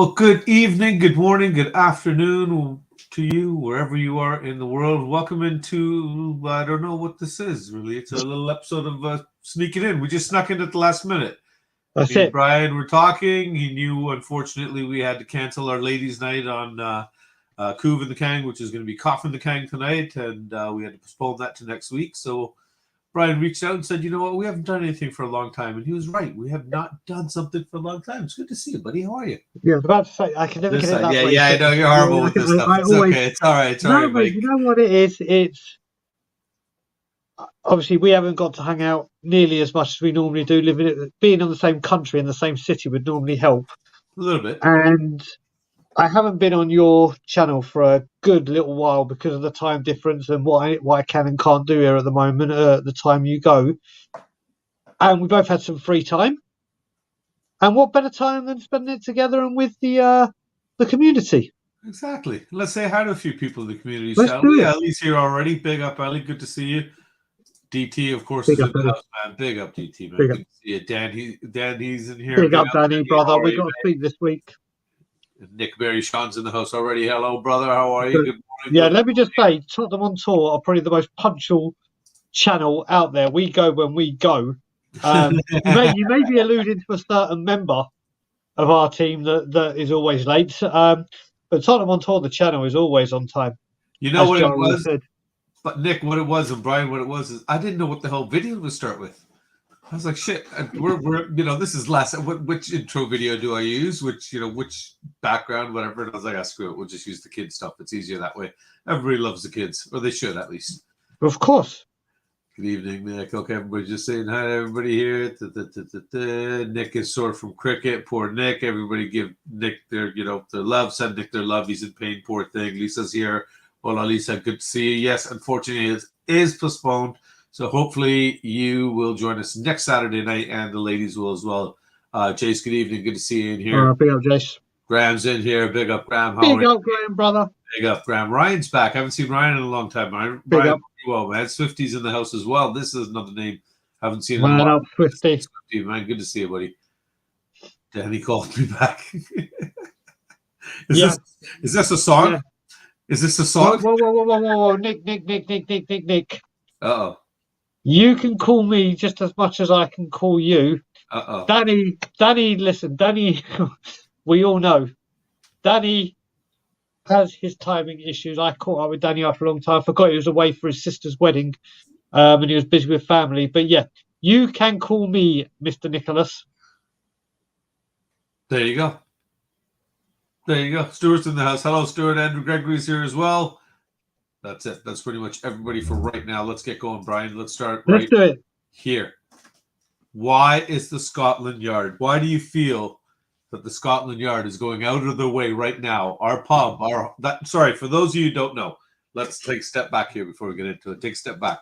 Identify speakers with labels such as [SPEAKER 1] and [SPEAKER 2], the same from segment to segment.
[SPEAKER 1] Well, good evening, good morning, good afternoon to you, wherever you are in the world. Welcome into, I don't know what this is, really. It's a little episode of Sneaking In. We just snuck in at the last minute.
[SPEAKER 2] That's
[SPEAKER 1] Me and
[SPEAKER 2] it.
[SPEAKER 1] Brian were talking. He knew, unfortunately, we had to cancel our ladies' night on Coov and the Kang, which is going to be Cough the Kang tonight, and we had to postpone that to next week. So Brian reached out and said, you know what, we haven't done anything for a long time. And he was right. We have not done something for a long time. It's good to see you, buddy. How are you?
[SPEAKER 2] Yeah, I was about to say, I can never
[SPEAKER 1] This
[SPEAKER 2] get it
[SPEAKER 1] side.
[SPEAKER 2] that way.
[SPEAKER 1] Yeah, I know. You're horrible with this stuff. It's
[SPEAKER 2] always,
[SPEAKER 1] okay. It's all right. It's all
[SPEAKER 2] no,
[SPEAKER 1] right,
[SPEAKER 2] but
[SPEAKER 1] Mike.
[SPEAKER 2] you know what it is? It's obviously we haven't got to hang out nearly as much as we normally do. Being in the same country in the same city would normally help.
[SPEAKER 1] A little bit.
[SPEAKER 2] And I haven't been on your channel for a good little while because of the time difference and what I can and can't do here at the moment at the time you go. And we both had some free time. And what better time than spending it together and with the community?
[SPEAKER 1] Exactly. Let's say hi to a few people in the community,
[SPEAKER 2] Let's
[SPEAKER 1] shall
[SPEAKER 2] do
[SPEAKER 1] we?
[SPEAKER 2] it.
[SPEAKER 1] Ellie's here already. Big up, Ellie. Good to see you. DT, of course,
[SPEAKER 2] Big
[SPEAKER 1] is
[SPEAKER 2] up,
[SPEAKER 1] in the
[SPEAKER 2] Ellie.
[SPEAKER 1] house, man. Big up, DT, man.
[SPEAKER 2] Big
[SPEAKER 1] Good
[SPEAKER 2] up.
[SPEAKER 1] to see you. Danny's in here.
[SPEAKER 2] Big up, Danny,
[SPEAKER 1] Danny.
[SPEAKER 2] brother.
[SPEAKER 1] How are
[SPEAKER 2] We
[SPEAKER 1] you,
[SPEAKER 2] got to speak this week.
[SPEAKER 1] man? Nick Berry, Sean's in the house already. Hello, brother. How are you? Good morning.
[SPEAKER 2] Yeah,
[SPEAKER 1] Good
[SPEAKER 2] let me just say, Tottenham on Tour are probably the most punctual channel out there. We go when we go. You may be alluding to a certain member of our team that is always late. But Tottenham on Tour, the channel is always on time.
[SPEAKER 1] You know
[SPEAKER 2] as
[SPEAKER 1] what
[SPEAKER 2] Joe
[SPEAKER 1] it was?
[SPEAKER 2] said.
[SPEAKER 1] But Nick, what it was, and Brian, what it was is I didn't know what the hell video to start with. I was like, shit, we're this is less. Which intro video do I use? Which background, whatever. And I was like, screw it. We'll just use the kids stuff. It's easier that way. Everybody loves the kids, or they should at least.
[SPEAKER 2] Of course.
[SPEAKER 1] Good evening, Nick. Okay, everybody just saying hi to everybody here. Nick is sore from cricket. Poor Nick. Everybody give Nick their love. Send Nick their love. He's in pain. Poor thing. Lisa's here. Hola, Lisa. Good to see you. Yes, unfortunately, it is postponed. So hopefully you will join us next Saturday night, and the ladies will as well. Jace, good evening. Good to see you in here.
[SPEAKER 2] Big up, Jace.
[SPEAKER 1] Graham's in here. Big up, Graham.
[SPEAKER 2] Big up, Graham, brother.
[SPEAKER 1] Big up, Graham. Ryan's back. I haven't seen Ryan in a long time.
[SPEAKER 2] Big up.
[SPEAKER 1] Well, man. Swifty's in the house as well. This is another name I haven't seen in
[SPEAKER 2] Man
[SPEAKER 1] a while.
[SPEAKER 2] up, Swifty.
[SPEAKER 1] Swifty, man. Good to see you, buddy. Danny called me back. Is this a song?
[SPEAKER 2] Yeah.
[SPEAKER 1] Is this a song?
[SPEAKER 2] Whoa. Nick.
[SPEAKER 1] Uh-oh.
[SPEAKER 2] You can call me just as much as I can call you.
[SPEAKER 1] Uh-oh.
[SPEAKER 2] Danny, listen, Danny, we all know. Danny has his timing issues. I caught up with Danny after a long time. I forgot he was away for his sister's wedding, and he was busy with family. But yeah, you can call me Mr. Nicholas.
[SPEAKER 1] There you go. Stuart's in the house. Hello, Stuart. Andrew Gregory's here as well. That's it. That's pretty much everybody for right now. Let's get going, Brian. Let's start
[SPEAKER 2] Let's do it.
[SPEAKER 1] Here. Why is the Scotland Yard? Why do you feel that the Scotland Yard is going out of their way right now? Our pub, for those of you who don't know, let's take a step back here before we get into it. Take a step back.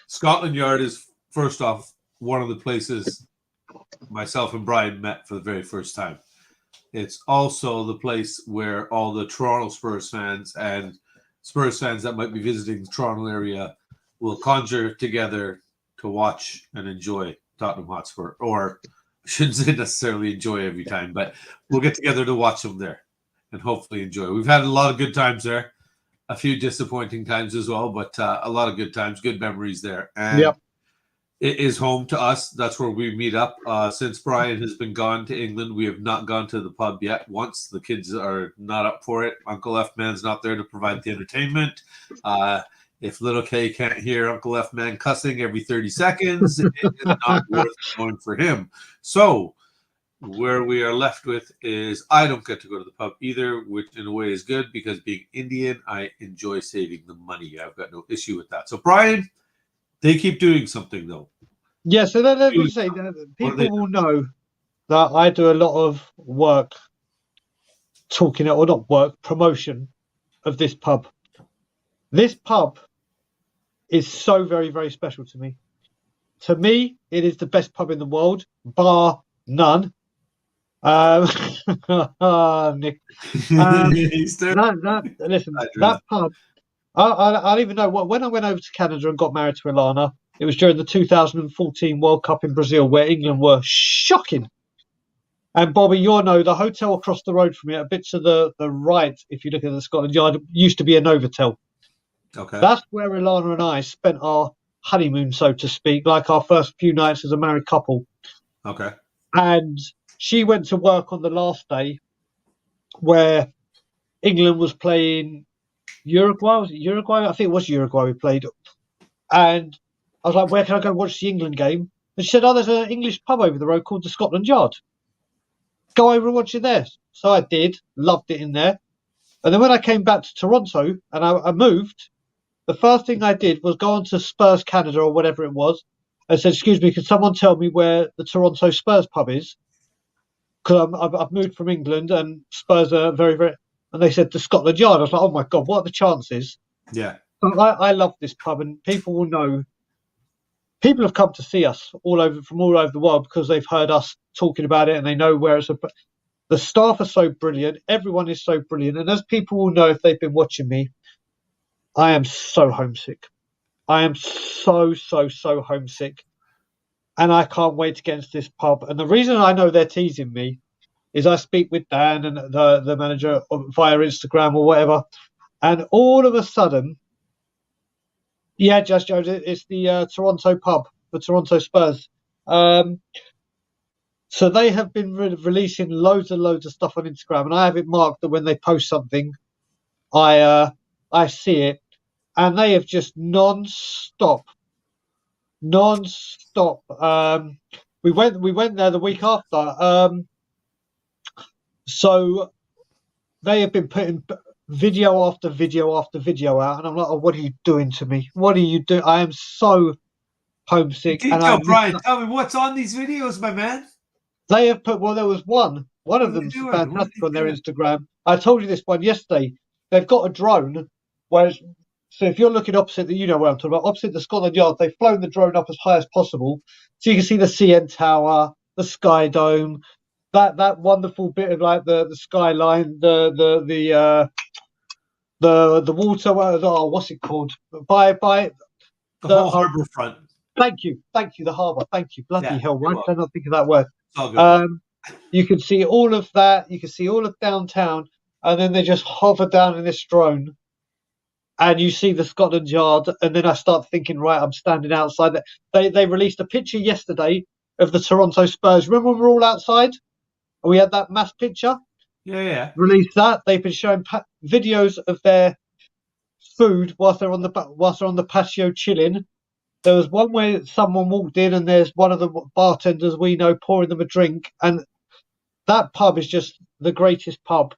[SPEAKER 1] Scotland Yard is, first off, one of the places myself and Brian met for the very first time. It's also the place where all the Toronto Spurs fans and Spurs fans that might be visiting the Toronto area will conjure together to watch and enjoy Tottenham Hotspur, or I shouldn't say necessarily enjoy every time, but we'll get together to watch them there and hopefully enjoy. We've had a lot of good times there, a few disappointing times as well, but a lot of good times, good memories there. And
[SPEAKER 2] yep.
[SPEAKER 1] It is home to us. That's where we meet up. Since Brian has been gone to England, we have not gone to the pub yet once. The kids are not up for it. Uncle F Man's not there to provide the entertainment. If little K can't hear Uncle F Man cussing every 30 seconds, it is not worth going for him. So where we are left with is I don't get to go to the pub either, which in a way is good because being Indian, I enjoy saving the money. I've got no issue with that. So Brian, they keep doing something though.
[SPEAKER 2] Yeah, so let me say that people will know that I do a lot of work promotion of this pub. This pub is so very, very special to me. To me, it is the best pub in the world, bar none. Nick. Listen, that pub, I even know when I went over to Canada and got married to Ilana, it was during the 2014 World Cup in Brazil where England were shocking. And Bobby, you'll know the hotel across the road from it, a bit to the right, if you look at the Scotland Yard, used to be a Novotel.
[SPEAKER 1] Okay.
[SPEAKER 2] That's where Ilana and I spent our honeymoon, so to speak, like our first few nights as a married couple.
[SPEAKER 1] Okay.
[SPEAKER 2] And she went to work on the last day where England was playing Uruguay. Was it Uruguay? I think it was Uruguay we played. And I was like, where can I go watch the England game? And she said, oh, there's an English pub over the road called the Scotland Yard. Go over and watch it there. So I did, loved it in there. And then when I came back to Toronto and I moved, the first thing I did was go on to Spurs Canada or whatever it was and said, excuse me, can someone tell me where the Toronto Spurs pub is? Because I've moved from England and Spurs are very, very... And they said, the Scotland Yard. I was like, oh my God, what are the chances?
[SPEAKER 1] Yeah.
[SPEAKER 2] So I love this pub, and people will know. People have come to see us from all over the world because they've heard us talking about it and they know where it's. The staff are so brilliant. Everyone is so brilliant. And as people will know if they've been watching me, I am so homesick. I am so homesick. And I can't wait to get into this pub. And the reason I know they're teasing me is I speak with Dan and the manager via Instagram or whatever. And all of a sudden, yeah, Just Jones, it's the Toronto pub, the Toronto Spurs. So they have been releasing loads and loads of stuff on Instagram, and I have it marked that when they post something, I see it, and they have just non-stop. We went there the week after. So they have been putting video after video after video out, and I'm like, oh, what are you doing to me? What are you doing? I am so homesick.
[SPEAKER 1] Brian, tell me what's on these videos, my man.
[SPEAKER 2] They have put, well, there was one of them's fantastic on their Instagram. I told you this one yesterday. They've got a drone, so if you're looking opposite, you know where I'm talking about, opposite the Scotland Yard, they've flown the drone up as high as possible, so you can see the CN Tower, the Sky Dome, that wonderful bit of like the skyline, the water. What's it called? By
[SPEAKER 1] the whole harbour front.
[SPEAKER 2] Thank you, the harbour. Thank you, bloody hell! Why did I not think of that word?
[SPEAKER 1] It's all good.
[SPEAKER 2] You can see all of that. You can see all of downtown, and then they just hover down in this drone, and you see the Scotland Yard. And then I start thinking, right, I'm standing outside. They released a picture yesterday of the Toronto Spurs. Remember when we were all outside? And we had that mass picture.
[SPEAKER 1] Yeah.
[SPEAKER 2] Released that. They've been showing videos of their food whilst they're on the patio chilling. There was one where someone walked in and there's one of the bartenders we know pouring them a drink, and that pub is just the greatest pub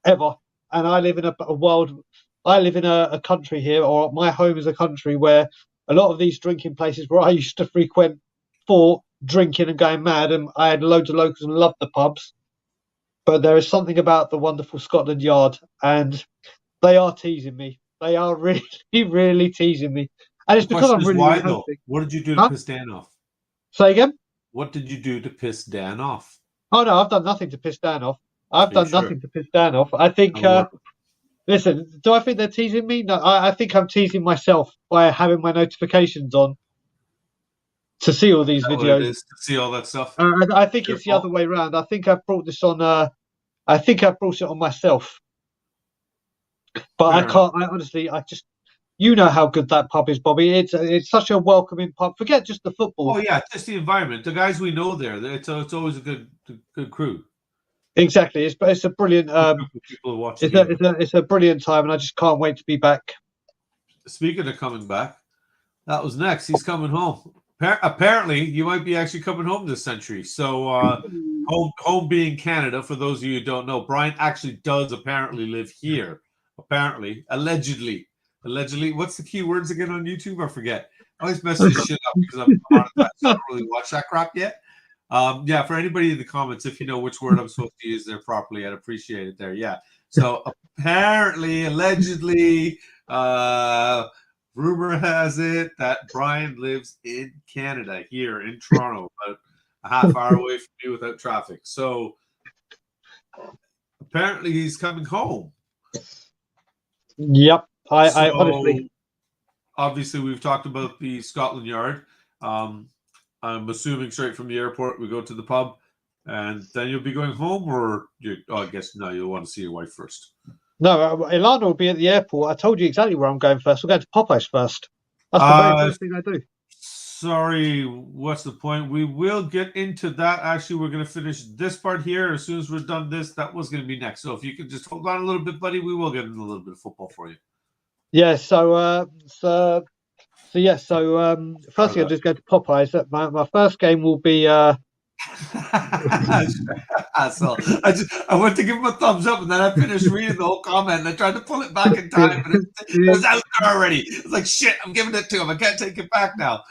[SPEAKER 2] ever. And I live in a country here, or my home is a country where a lot of these drinking places where I used to frequent for drinking and going mad, and I had loads of locals and loved the pubs. But there is something about the wonderful Scotland Yard, and they are teasing me. They are really, really teasing me. And it's because I'm really, really homesick.
[SPEAKER 1] What did you do to piss Dan off?
[SPEAKER 2] Say again?
[SPEAKER 1] What did you do to piss Dan off?
[SPEAKER 2] Oh, no, I've done nothing to piss Dan off. I think, listen, do I think they're teasing me? No, I think I'm teasing myself by having my notifications on to see all these videos.
[SPEAKER 1] To see all that stuff?
[SPEAKER 2] I think it's the other way around. I think I've brought this on. I think I've brought it on myself. But I can't. I just. You know how good that pub is, Bobby. It's such a welcoming pub. Forget just the football.
[SPEAKER 1] Oh yeah, just the environment. The guys we know there. It's always a good crew.
[SPEAKER 2] Exactly. It's a brilliant.
[SPEAKER 1] People watching.
[SPEAKER 2] It's a brilliant time, and I just can't wait to be back.
[SPEAKER 1] Speaking of coming back, that was next. He's coming home. Apparently, you might be actually coming home this century. So, home being Canada. For those of you who don't know, Brian actually does apparently live here. Apparently, allegedly, what's the key words again on YouTube? I forget. I always mess this shit up because I'm on that, so I don't really watch that crap yet. Yeah, for anybody in the comments, if you know which word I'm supposed to use there properly, I'd appreciate it there. Yeah. So apparently, allegedly, rumor has it that Brian lives in Canada, here in Toronto, about a half hour away from me without traffic. So apparently he's coming home.
[SPEAKER 2] Yep. I honestly.
[SPEAKER 1] Obviously, we've talked about the Scotland Yard. I'm assuming straight from the airport, we go to the pub. And then you'll be going home, or I guess no, you'll want to see your wife first.
[SPEAKER 2] No, Ilana will be at the airport. I told you exactly where I'm going first. We're going to Popeyes first. That's the very first thing I do.
[SPEAKER 1] Sorry, what's the point? We will get into that. Actually, we're going to finish this part here. As soon as we're done this, that was going to be next. So if you could just hold on a little bit, buddy, we will get into a little bit of football for you.
[SPEAKER 2] Yeah, so firstly I'll just go to Popeyes. My first game will be
[SPEAKER 1] So I went to give him a thumbs up, and then I finished reading the whole comment, and I tried to pull it back in time, but it was out there already. It's like, shit, I'm giving it to him. I can't take it back now.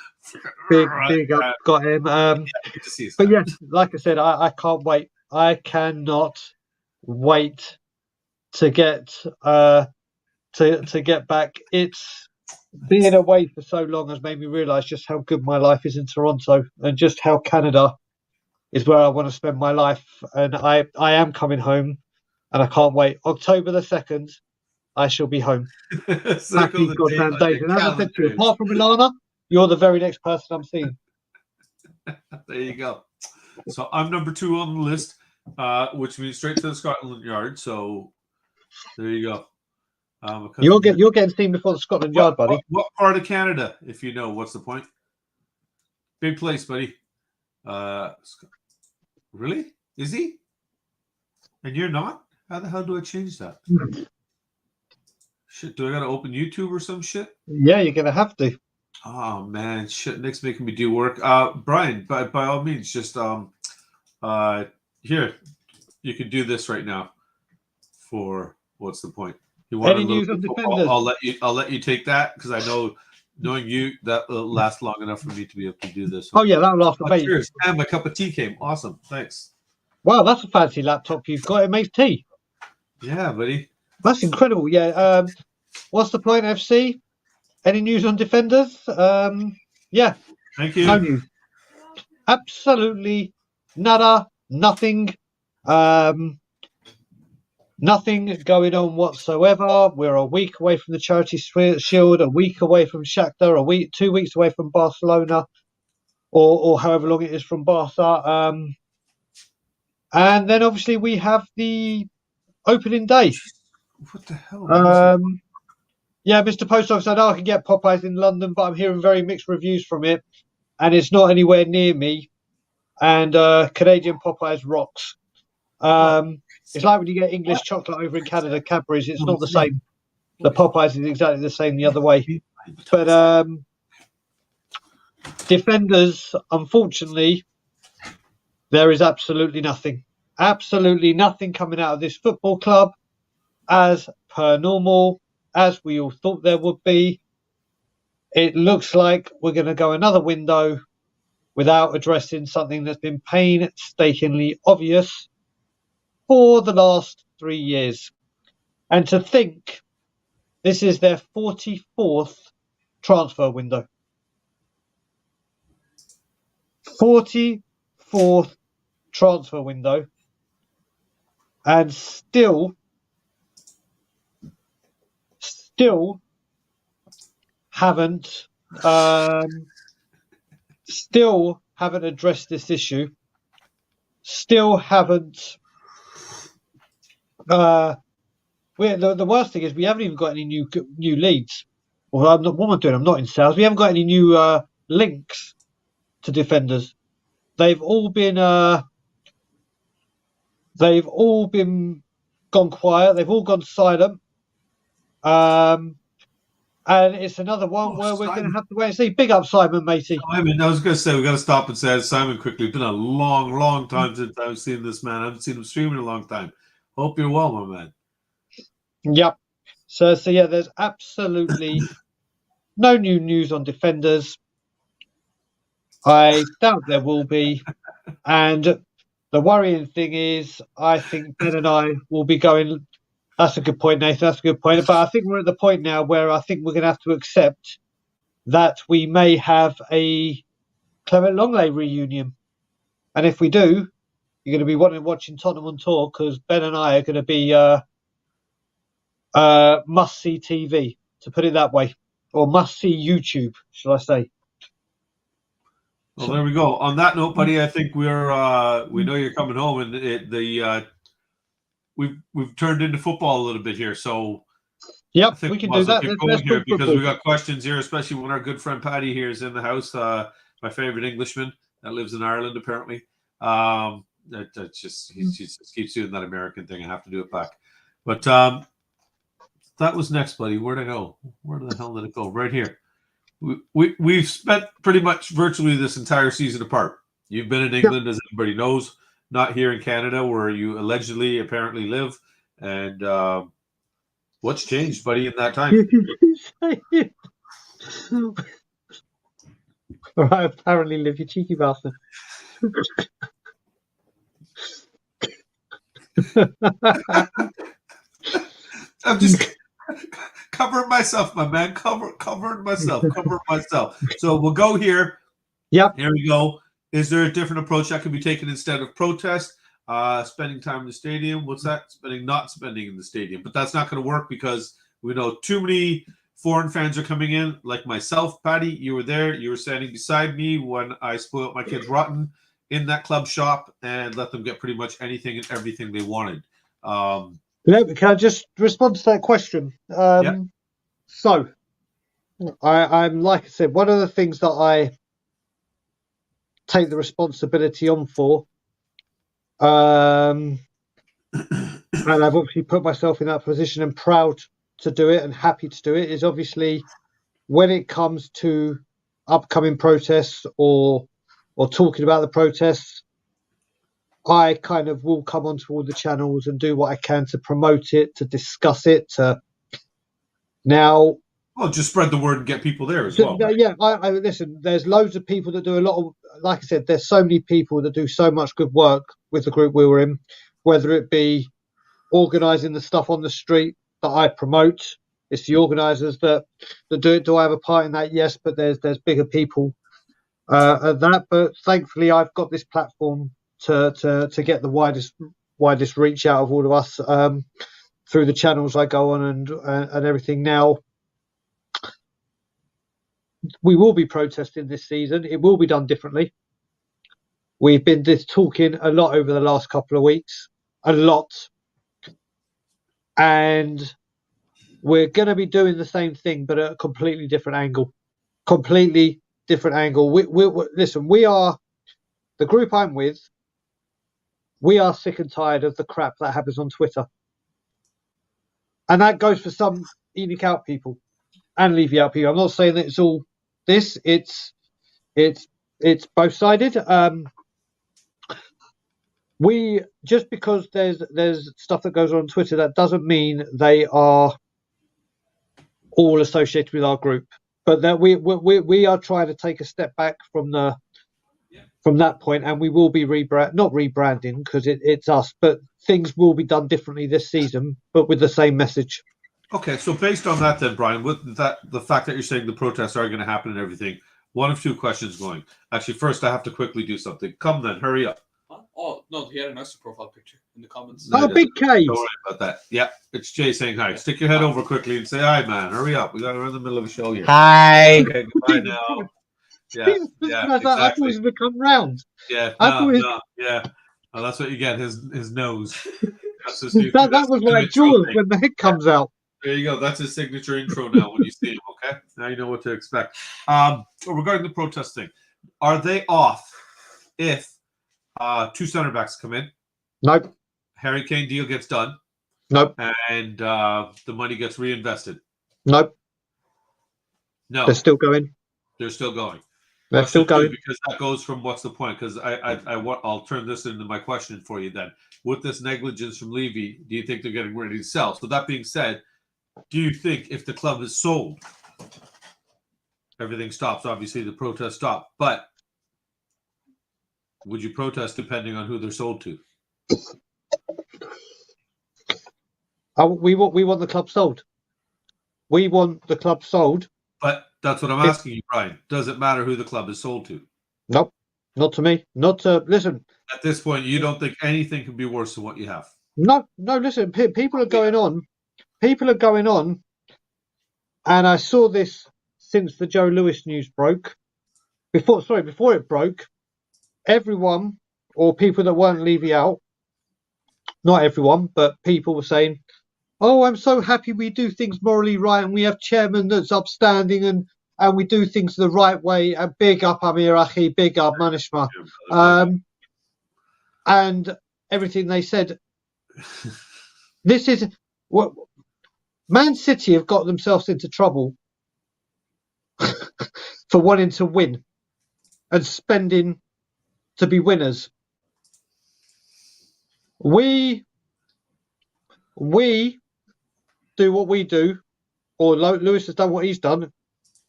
[SPEAKER 2] Big up, got him.
[SPEAKER 1] Good to see you,
[SPEAKER 2] but yeah, like I said, I can't wait. I cannot wait to get to get back. It's being away for so long has made me realise just how good my life is in Toronto, and just how Canada is where I want to spend my life. And I am coming home, and I can't wait. October the 2nd, I shall be home. Happy goddamn days. And as I said to you, apart from Ilana, you're the very next person I'm seeing.
[SPEAKER 1] There you go. So I'm number 2 on the list, which means straight to the Scotland Yard. So there you go.
[SPEAKER 2] You're getting seen before the Scotland Yard, buddy.
[SPEAKER 1] What part of Canada, if you know? What's the point? Big place, buddy. Really? Is he? And you're not? How the hell do I change that? Shit, do I gotta open YouTube or some shit?
[SPEAKER 2] Yeah, you're gonna have to.
[SPEAKER 1] Oh man, shit, Nick's making me do work. Brian, by all means, just here, you can do this right now. For what's the point? You want
[SPEAKER 2] any news on Defenders?
[SPEAKER 1] I'll let you take that, because I know, knowing you, that will last long enough for me to be able to do this.
[SPEAKER 2] Oh yeah, that'll last for me.
[SPEAKER 1] Cheers. And my cup of tea came. Awesome. Thanks.
[SPEAKER 2] Wow, that's a fancy laptop you've got. It makes tea.
[SPEAKER 1] Yeah, buddy.
[SPEAKER 2] That's incredible. Yeah. What's the point, FC? Any news on Defenders? Yeah.
[SPEAKER 1] Thank you.
[SPEAKER 2] No news. Absolutely nada. Nothing. Nothing going on whatsoever. We're a week away from the Charity Shield, a week away from Shakhtar, 2 weeks away from Barcelona, or however long it is from Barca. And then obviously we have the opening day.
[SPEAKER 1] What the hell?
[SPEAKER 2] Yeah, Mr. Post Office said, I can get Popeyes in London, but I'm hearing very mixed reviews from it, and it's not anywhere near me. And Canadian Popeyes rocks. It's like when you get English chocolate over in Canada, Cadbury's. It's not the same. The Popeyes is exactly the same the other way. But Defenders, unfortunately, there is absolutely nothing. Absolutely nothing coming out of this football club, as per normal, as we all thought there would be. It looks like we're going to go another window without addressing something that's been painstakingly obvious for the last 3 years. And to think this is their 44th transfer window. 44th transfer window. And still haven't addressed this issue. Still haven't. The worst thing is we haven't even got any new leads. Well, what am I doing? I'm not in sales. We haven't got any new links to Defenders. They've all been gone quiet. They've all gone silent. And it's another one where we're going to have to wait and see. Big up, Simon, matey.
[SPEAKER 1] I was going to say, we've got to stop and say Simon quickly. It's been a long, long time since I've seen this man. I haven't seen him stream in a long time. Hope you're well, my man.
[SPEAKER 2] Yep. So yeah, there's absolutely no new news on Defenders. I doubt there will be. And the worrying thing is, I think Ben and I will be going. That's a good point, Nathan. That's a good point. But I think we're at the point now where I think we're going to have to accept that we may have a Clement Longley reunion. And if we do, you're going to be watching Tottenham on tour, because Ben and I are going to be must-see TV, to put it that way. Or must-see YouTube, shall I say.
[SPEAKER 1] Well, there we go. On that note, buddy, I think we know you're coming home, and we've turned into football a little bit here. So I
[SPEAKER 2] Yep,
[SPEAKER 1] think
[SPEAKER 2] we can
[SPEAKER 1] might
[SPEAKER 2] do
[SPEAKER 1] as well
[SPEAKER 2] that.
[SPEAKER 1] keep
[SPEAKER 2] Let's
[SPEAKER 1] going here
[SPEAKER 2] talk
[SPEAKER 1] because
[SPEAKER 2] football.
[SPEAKER 1] we got questions here, especially when our good friend Paddy here is in the house. My favorite Englishman that lives in Ireland, apparently. That he just keeps doing that American thing. I have to do it back. But that was next, buddy. Where'd I go? Where the hell did it go? Right here. We've spent pretty much virtually this entire season apart. You've been in England, as everybody knows, not here in Canada, where you apparently live. And what's changed, buddy, in that time?
[SPEAKER 2] All right, apparently live, you cheeky bastard.
[SPEAKER 1] I'm just covering myself, my man. Covering myself. So we'll go here.
[SPEAKER 2] Yep.
[SPEAKER 1] Here we go. Is there a different approach that can be taken instead of protest? Spending time in the stadium. What's that? Not spending in the stadium. But that's not going to work because we know too many foreign fans are coming in. Like myself, Patty, you were there. You were standing beside me when I spoiled my kids rotten in that club shop and let them get pretty much anything and everything they wanted.
[SPEAKER 2] Can I just respond to that question?
[SPEAKER 1] Yeah.
[SPEAKER 2] So, I'm like I said, one of the things that I take the responsibility on for, and I've obviously put myself in that position and proud to do it and happy to do it, is obviously when it comes to upcoming protests or talking about the protests, I kind of will come onto all the channels and do what I can to promote it, to discuss it. Now,
[SPEAKER 1] well, just spread the word and get people there as well. Right?
[SPEAKER 2] Yeah, I listen. There's loads of people that do a lot of, like I said, there's so many people that do so much good work with the group we were in, whether it be organising the stuff on the street that I promote. It's the organisers that do it. Do I have a part in that? Yes, but there's bigger people at that. But thankfully, I've got this platform to get the widest reach out of all of us through the channels I go on and everything. Now, we will be protesting this season. It will be done differently. We've been talking a lot over the last couple of weeks, a lot, and we're going to be doing the same thing, but at a completely different angle. Completely different angle. Listen, we are the group I'm with. We are sick and tired of the crap that happens on Twitter, and that goes for some unique out people and leave out people. I'm not saying that it's all this. It's both sided. We just because there's stuff that goes on Twitter, that doesn't mean they are all associated with our group. But that we are trying to take a step back from that point, and we will be not rebranding because it's us, but things will be done differently this season, but with the same message.
[SPEAKER 1] Okay, so based on that, then, Brian, with that, the fact that you're saying the protests are going to happen and everything, one of two questions going. Actually, first I have to quickly do something. Come then, hurry up.
[SPEAKER 3] Oh no, he had a nice profile picture in the comments.
[SPEAKER 2] Oh, Big K.
[SPEAKER 1] Don't worry about that. Yeah, it's Jay saying hi. Stick your head over quickly and say hi, man. Hurry up. We're in the middle of a show here.
[SPEAKER 4] Hi.
[SPEAKER 1] Okay, goodbye now. Yeah, exactly.
[SPEAKER 2] I thought he was going to come round.
[SPEAKER 1] Yeah, yeah. Well, that's what you get. His nose. That's his new,
[SPEAKER 2] that was like Jaws when the head comes out.
[SPEAKER 1] There you go. That's his signature intro now when you see him, okay? Now you know what to expect. Regarding the protest thing, are they off if two center backs come in?
[SPEAKER 2] Nope.
[SPEAKER 1] Harry Kane deal gets done.
[SPEAKER 2] Nope.
[SPEAKER 1] And the money gets reinvested.
[SPEAKER 2] Nope.
[SPEAKER 1] No.
[SPEAKER 2] They're still going.
[SPEAKER 1] They're still going.
[SPEAKER 2] They're still going.
[SPEAKER 1] Because that goes from what's the point? Because I'll turn this into my question for you then. With this negligence from Levy, do you think they're getting ready to sell? So that being said, do you think if the club is sold, everything stops? Obviously, the protests stop. But would you protest depending on who they're sold to?
[SPEAKER 2] We want the club sold. We want the club sold.
[SPEAKER 1] But that's what I'm asking you, Brian. Does it matter who the club is sold to?
[SPEAKER 2] Nope. Not to me. Not to listen.
[SPEAKER 1] At this point, you don't think anything can be worse than what you have?
[SPEAKER 2] No. Listen, people are going on. People are going on. And I saw this since the Joe Lewis news broke. before it broke, everyone or people that weren't Levy out, not everyone, but people were saying, "Oh, I'm so happy we do things morally right, and we have chairman that's upstanding, and we do things the right way." And big up Amir Achi, big up Manishma, and everything they said. This is what Man City have got themselves into trouble for wanting to win and spending to be winners. We do what we do, or Lewis has done what he's done,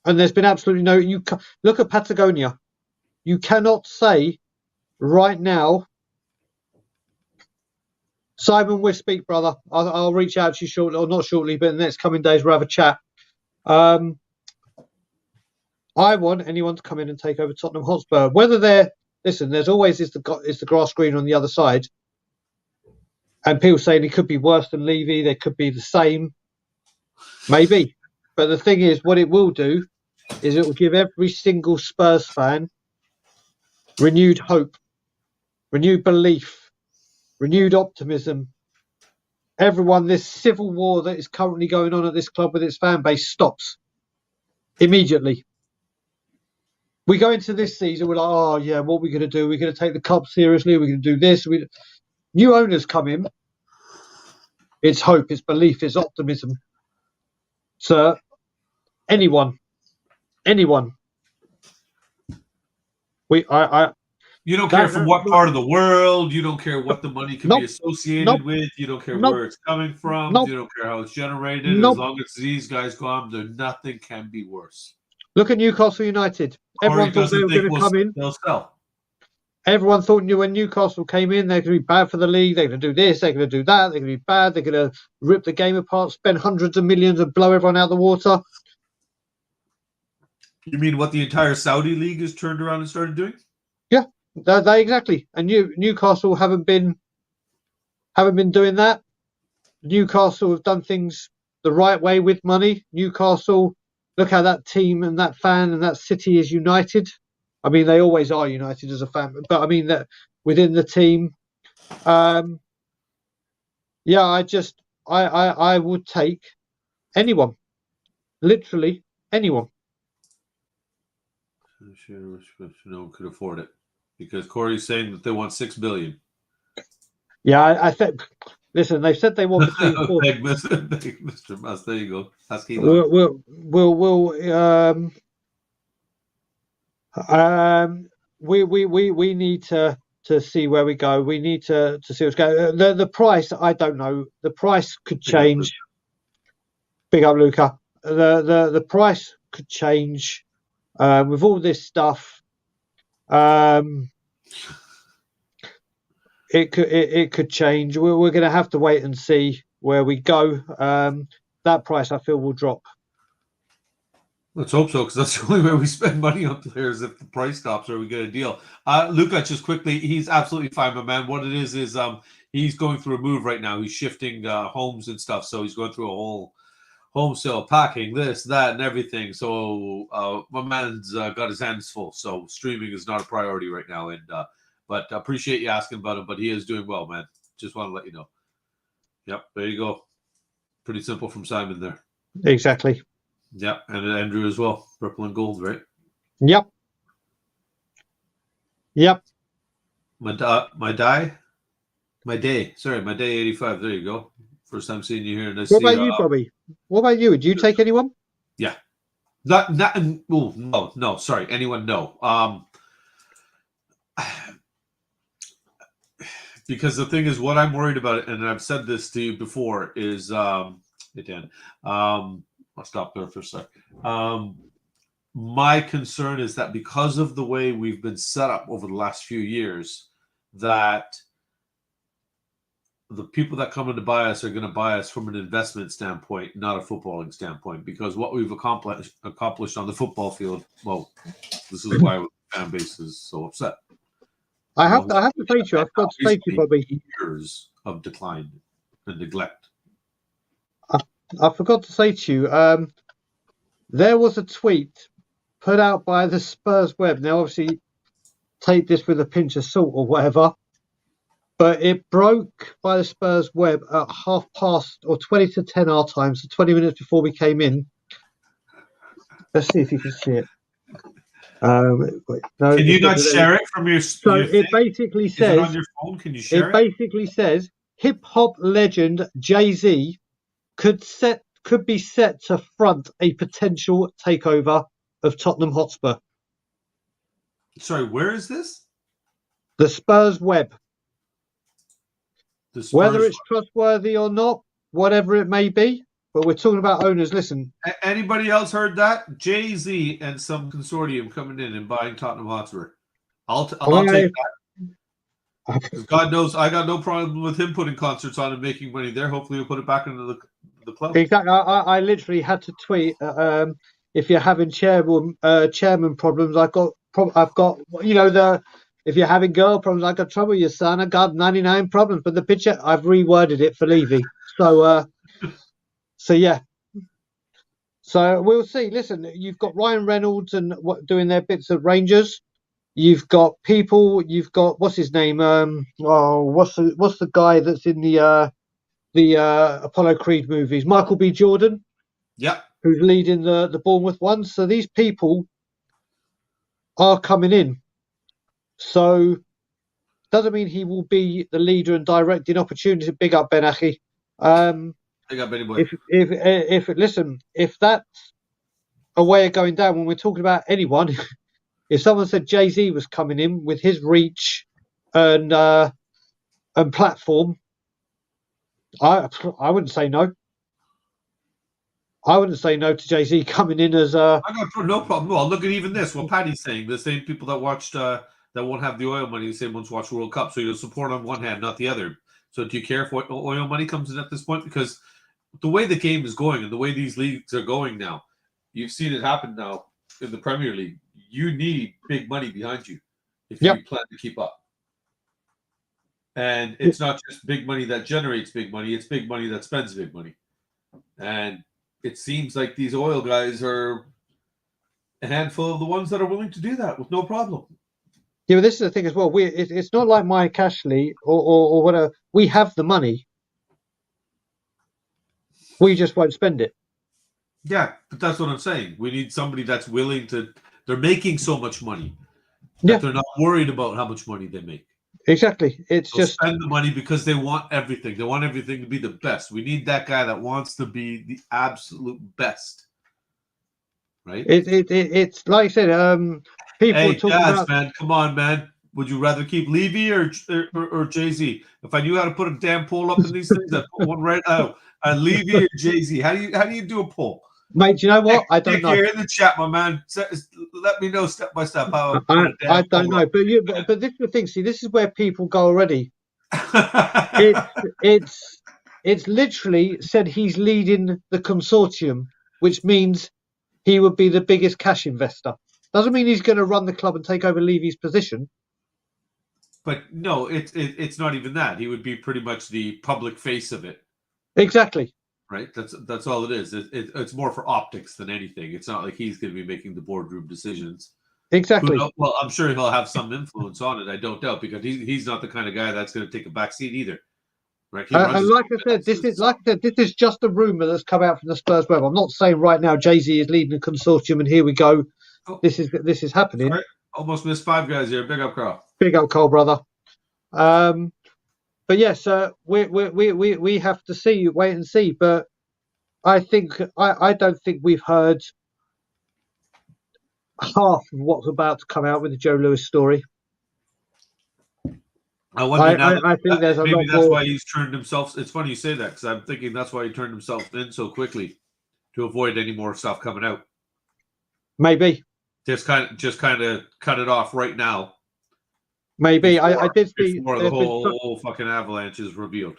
[SPEAKER 2] and there's been absolutely no. Look at Patagonia. You cannot say right now, Simon, we'll speak, brother. I'll reach out to you shortly, or not shortly, but in the next coming days we'll have a chat. I want anyone to come in and take over Tottenham Hotspur. Whether there's always is the grass green on the other side, and people saying it could be worse than Levy, they could be the same, maybe. But the thing is, what it will do is it will give every single Spurs fan renewed hope, renewed belief, renewed optimism. Everyone, this civil war that is currently going on at this club with its fan base stops immediately. We go into this season, we're like, oh yeah, what are we going to do? We're going to take the club seriously. We're going to do this. New owners come in. It's hope, it's belief, it's optimism. So anyone.
[SPEAKER 1] You don't care from what part of the world. You don't care what the money can be associated with. You don't care where it's coming from. You don't care how it's generated. As long as these guys go on, nothing can be worse.
[SPEAKER 2] Look at Newcastle United. Everyone thought they were going to come in.
[SPEAKER 1] They'll sell.
[SPEAKER 2] Everyone thought when Newcastle came in, they're going to be bad for the league. They're going to do this. They're going to do that. They're going to be bad. They're going to rip the game apart, spend hundreds of millions, and blow everyone out of the water.
[SPEAKER 1] You mean what the entire Saudi league has turned around and started doing?
[SPEAKER 2] Yeah, they exactly. And Newcastle haven't been doing that. Newcastle have done things the right way with money. Newcastle, look how that team and that fan and that city is united. I mean, they always are united as a fan, but I mean that within the team. I would take anyone, literally anyone.
[SPEAKER 1] No one could afford it because Corey's saying that they want $6 billion.
[SPEAKER 2] Yeah, I think. Listen, they've said they want between four.
[SPEAKER 1] Mr. Mas, there you go.
[SPEAKER 2] We need to see where we go. We need to see what's going. The price, I don't know. The price could change. Big up, Luca. The price could change with all this stuff. It could change. We're going to have to wait and see where we go. That price, I feel, will drop.
[SPEAKER 1] Let's hope so, because that's the only way we spend money on players. If the price stops or we get a deal. Luca, just quickly, he's absolutely fine, my man. What it is he's going through a move right now. He's shifting homes and stuff, so he's going through a whole home sale, packing this, that, and everything. So my man's got his hands full. So streaming is not a priority right now. But I appreciate you asking about him. But he is doing well, man. Just want to let you know. Yep, there you go. Pretty simple from Simon there.
[SPEAKER 2] Exactly.
[SPEAKER 1] Yep, and Andrew as well. Purple and gold, right?
[SPEAKER 2] Yep.
[SPEAKER 1] My day 85. There you go. First time seeing you here. And
[SPEAKER 2] what about you, Bobby? What about you? Do you take anyone?
[SPEAKER 1] Yeah. No. Sorry, anyone? No. Because the thing is, what I'm worried about, and I've said this to you before, is hey Dan. I'll stop there for a sec. My concern is that because of the way we've been set up over the last few years, that the people that come in to buy us are going to buy us from an investment standpoint, not a footballing standpoint. Because what we've accomplished on the football field, well, this is why the fan base is so upset.
[SPEAKER 2] I have to say to you, I've got to say to you, Bobby,
[SPEAKER 1] years of decline and neglect.
[SPEAKER 2] I forgot to say to you, there was a tweet put out by the Spurs web. Now, obviously, take this with a pinch of salt or whatever, but it broke by the Spurs web at 20 to 10 our time, so 20 minutes before we came in. Let's see if you can see it. Wait, no,
[SPEAKER 1] Can you not share it from your?
[SPEAKER 2] So
[SPEAKER 1] your
[SPEAKER 2] it basically
[SPEAKER 1] Is
[SPEAKER 2] says.
[SPEAKER 1] it on your phone? Can you share
[SPEAKER 2] It basically says hip hop legend Jay-Z could be set to front a potential takeover of Tottenham Hotspur.
[SPEAKER 1] Sorry, where is this?
[SPEAKER 2] The Spurs web.
[SPEAKER 1] The Spurs
[SPEAKER 2] Whether it's trustworthy or not, whatever it may be, but we're talking about owners. Listen.
[SPEAKER 1] Anybody else heard that? Jay-Z and some consortium coming in and buying Tottenham Hotspur. I'll take that. Because God knows I got no problem with him putting concerts on and making money there. Hopefully he'll put it back into the club.
[SPEAKER 2] Exactly. I literally had to tweet, if you're having chairman problems, I've got if you're having girl problems, I've got trouble with your son. I got 99 problems. But the picture, I've reworded it for Levy. So yeah. So we'll see. Listen, you've got Ryan Reynolds and doing their bits at Rangers. You've got people. You've got what's his name? What's the guy that's in the Apollo Creed movies? Michael B. Jordan.
[SPEAKER 1] Yeah.
[SPEAKER 2] Who's leading the Bournemouth ones? So these people are coming in. So doesn't mean he will be the leader and directing opportunity. Big up Ben Aki.
[SPEAKER 1] Big up Benny boy.
[SPEAKER 2] If that's a way of going down when we're talking about anyone. If someone said Jay-Z was coming in with his reach and platform, I wouldn't say no. I wouldn't say no to Jay-Z coming in as
[SPEAKER 1] I got no problem. Well, look at even this. What Paddy's saying. The same people that watched that won't have the oil money, the same ones watch World Cup. So you'll support on one hand, not the other. So do you care if oil money comes in at this point? Because the way the game is going and the way these leagues are going now, you've seen it happen now in the Premier League. You need big money behind you if you plan to keep up. And it's not just big money that generates big money, it's big money that spends big money. And it seems like these oil guys are a handful of the ones that are willing to do that with no problem.
[SPEAKER 2] Yeah, but this is the thing as well. It's not like Mike Ashley or whatever. We have the money. We just won't spend it.
[SPEAKER 1] Yeah, but that's what I'm saying. We need somebody that's willing to. They're making so much money that they're not worried about how much money they make.
[SPEAKER 2] Exactly. They'll just
[SPEAKER 1] spend the money because they want everything. They want everything to be the best. We need that guy that wants to be the absolute best. Right?
[SPEAKER 2] It's like I said. People
[SPEAKER 1] hey,
[SPEAKER 2] are talking
[SPEAKER 1] about, man, come on, man. Would you rather keep Levy or Jay-Z? If I knew how to put a damn poll up in these things, I'd put one right out. Levy or Jay-Z? How do you do a poll?
[SPEAKER 2] Mate, do you know what? I don't know.
[SPEAKER 1] Here in the chat, my man. Let me know step by step how.
[SPEAKER 2] I don't know, but this is the thing. See, this is where people go already. It's literally said he's leading the consortium, which means he would be the biggest cash investor. Doesn't mean he's going to run the club and take over Levy's position.
[SPEAKER 1] But no, it's not even that. He would be pretty much the public face of it.
[SPEAKER 2] Exactly.
[SPEAKER 1] Right. That's all it is. It's more for optics than anything. It's not like he's going to be making the boardroom decisions.
[SPEAKER 2] Exactly.
[SPEAKER 1] Well, I'm sure he'll have some influence on it. I don't doubt, because he's not the kind of guy that's going to take a back seat either. Right.
[SPEAKER 2] And like I said, this is just a rumor that's come out from the Spurs web. I'm not saying right now Jay-Z is leading a consortium and here we go. Oh, this is happening.
[SPEAKER 1] Sorry. Almost missed 5 guys here. Big up, Carl.
[SPEAKER 2] Big up, Cole, brother. But yes, we have to wait and see. But I don't think we've heard half of what's about to come out with the Joe Lewis story. I think there's a lot more.
[SPEAKER 1] Maybe that's why he's turned himself. It's funny you say that, because I'm thinking that's why he turned himself in so quickly, to avoid any more stuff coming out.
[SPEAKER 2] Maybe.
[SPEAKER 1] Just kind of cut it off right now.
[SPEAKER 2] Maybe I did see
[SPEAKER 1] before the whole fucking avalanche is revealed.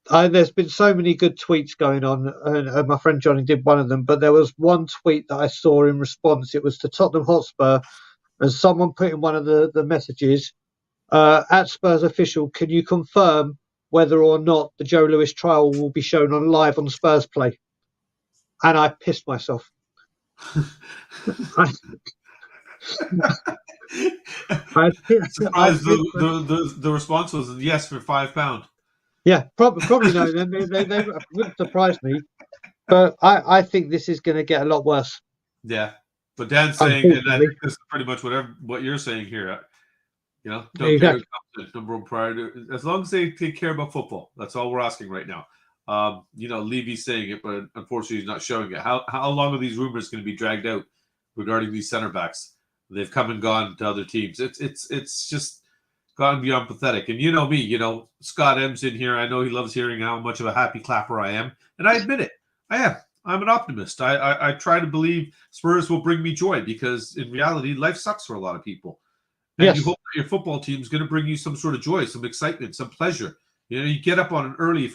[SPEAKER 2] There's been so many good tweets going on, and my friend Johnny did one of them. But there was one tweet that I saw in response. It was to Tottenham Hotspur, and someone put in one of the messages at Spurs official, can you confirm whether or not the Joe Lewis trial will be shown live on Spurs Play? And I pissed myself. I
[SPEAKER 1] Surprised
[SPEAKER 2] feel,
[SPEAKER 1] the response was yes for £5.
[SPEAKER 2] yeah, probably no. They wouldn't surprise me, but I think this is going to get a lot worse.
[SPEAKER 1] Yeah, but Dan's saying, and I
[SPEAKER 2] Unfortunately,
[SPEAKER 1] think this is pretty much what you're saying here. Don't care who
[SPEAKER 2] exactly.
[SPEAKER 1] comes in. Number one priority, as long as they take care about football. That's all we're asking right now. Levy's saying it, but unfortunately he's not showing it. How long are these rumors going to be dragged out regarding these center backs? They've come and gone to other teams. It's just gotten beyond pathetic. And you know me, Scott M's in here. I know he loves hearing how much of a happy clapper I am, and I admit it. I am. I'm an optimist. I try to believe Spurs will bring me joy because in reality, life sucks for a lot of people. And you hope that your football team is going to bring you some sort of joy, some excitement, some pleasure. You get up on an early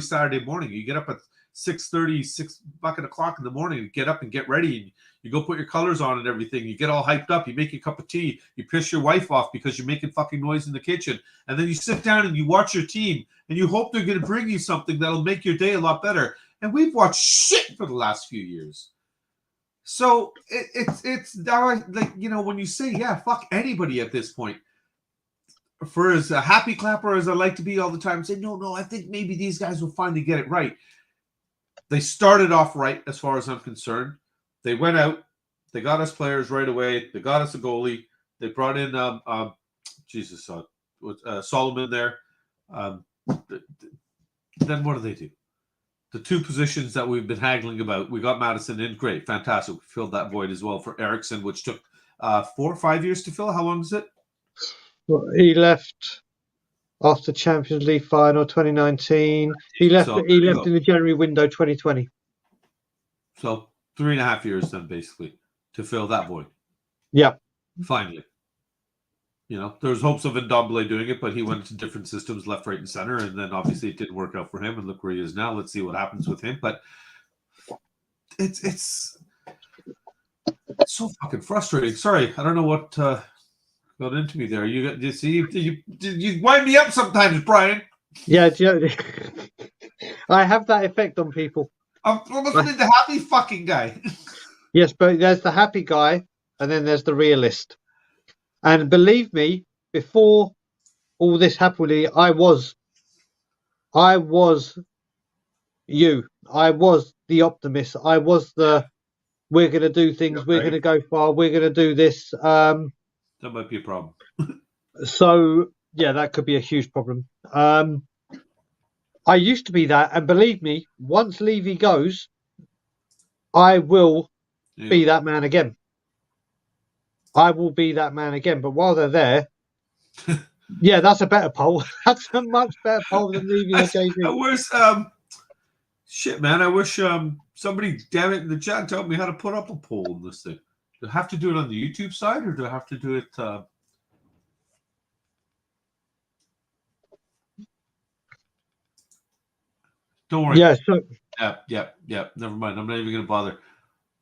[SPEAKER 1] Saturday morning. You get up at 6:30, 6:00 in the morning and get up and get ready. And you go put your colors on and everything. You get all hyped up. You make a cup of tea. You piss your wife off because you're making fucking noise in the kitchen. And then you sit down and you watch your team and you hope they're going to bring you something that'll make your day a lot better. And we've watched shit for the last few years. So it's now when you say, yeah, fuck anybody at this point. For as a happy clapper as I like to be all the time, say, no, I think maybe these guys will finally get it right. They started off right as far as I'm concerned. They went out. They got us players right away. They got us a goalie. They brought in Solomon there. Then what do? The two positions that we've been haggling about, we got Madison in. Great, fantastic. We filled that void as well for Eriksson, which took 4 or 5 years to fill. How long is it?
[SPEAKER 2] He left after Champions League final 2019. He left in the January window 2020.
[SPEAKER 1] So 3.5 years then, basically, to fill that void.
[SPEAKER 2] Yeah.
[SPEAKER 1] Finally. There was hopes of Ndombele doing it, but he went to different systems, left, right, and center, and then obviously it didn't work out for him, and look where he is now. Let's see what happens with him. But it's so fucking frustrating. Sorry, I don't know what got into me there. You wind me up sometimes, Brian.
[SPEAKER 2] Yeah, I have that effect on people.
[SPEAKER 1] I'm listening to the happy fucking guy.
[SPEAKER 2] Yes, but there's the happy guy, and then there's the realist. And believe me, before all this happened, I was you. I was the optimist. I was we're going to do things. We're going to go far. We're going to do this.
[SPEAKER 1] That might be a problem.
[SPEAKER 2] So, yeah, that could be a huge problem. I used to be that. And believe me, once Levy goes, I will be that man again. I will be that man again. But while they're there, yeah, that's a better poll. That's a much better poll than Levy or JV.
[SPEAKER 1] I wish, shit, man. I wish somebody, damn it, in the chat told me how to put up a poll in this thing. Do I have to do it on the YouTube side, or do I have to do it? Don't worry.
[SPEAKER 2] Yeah.
[SPEAKER 1] Yeah. Never mind. I'm not even gonna bother.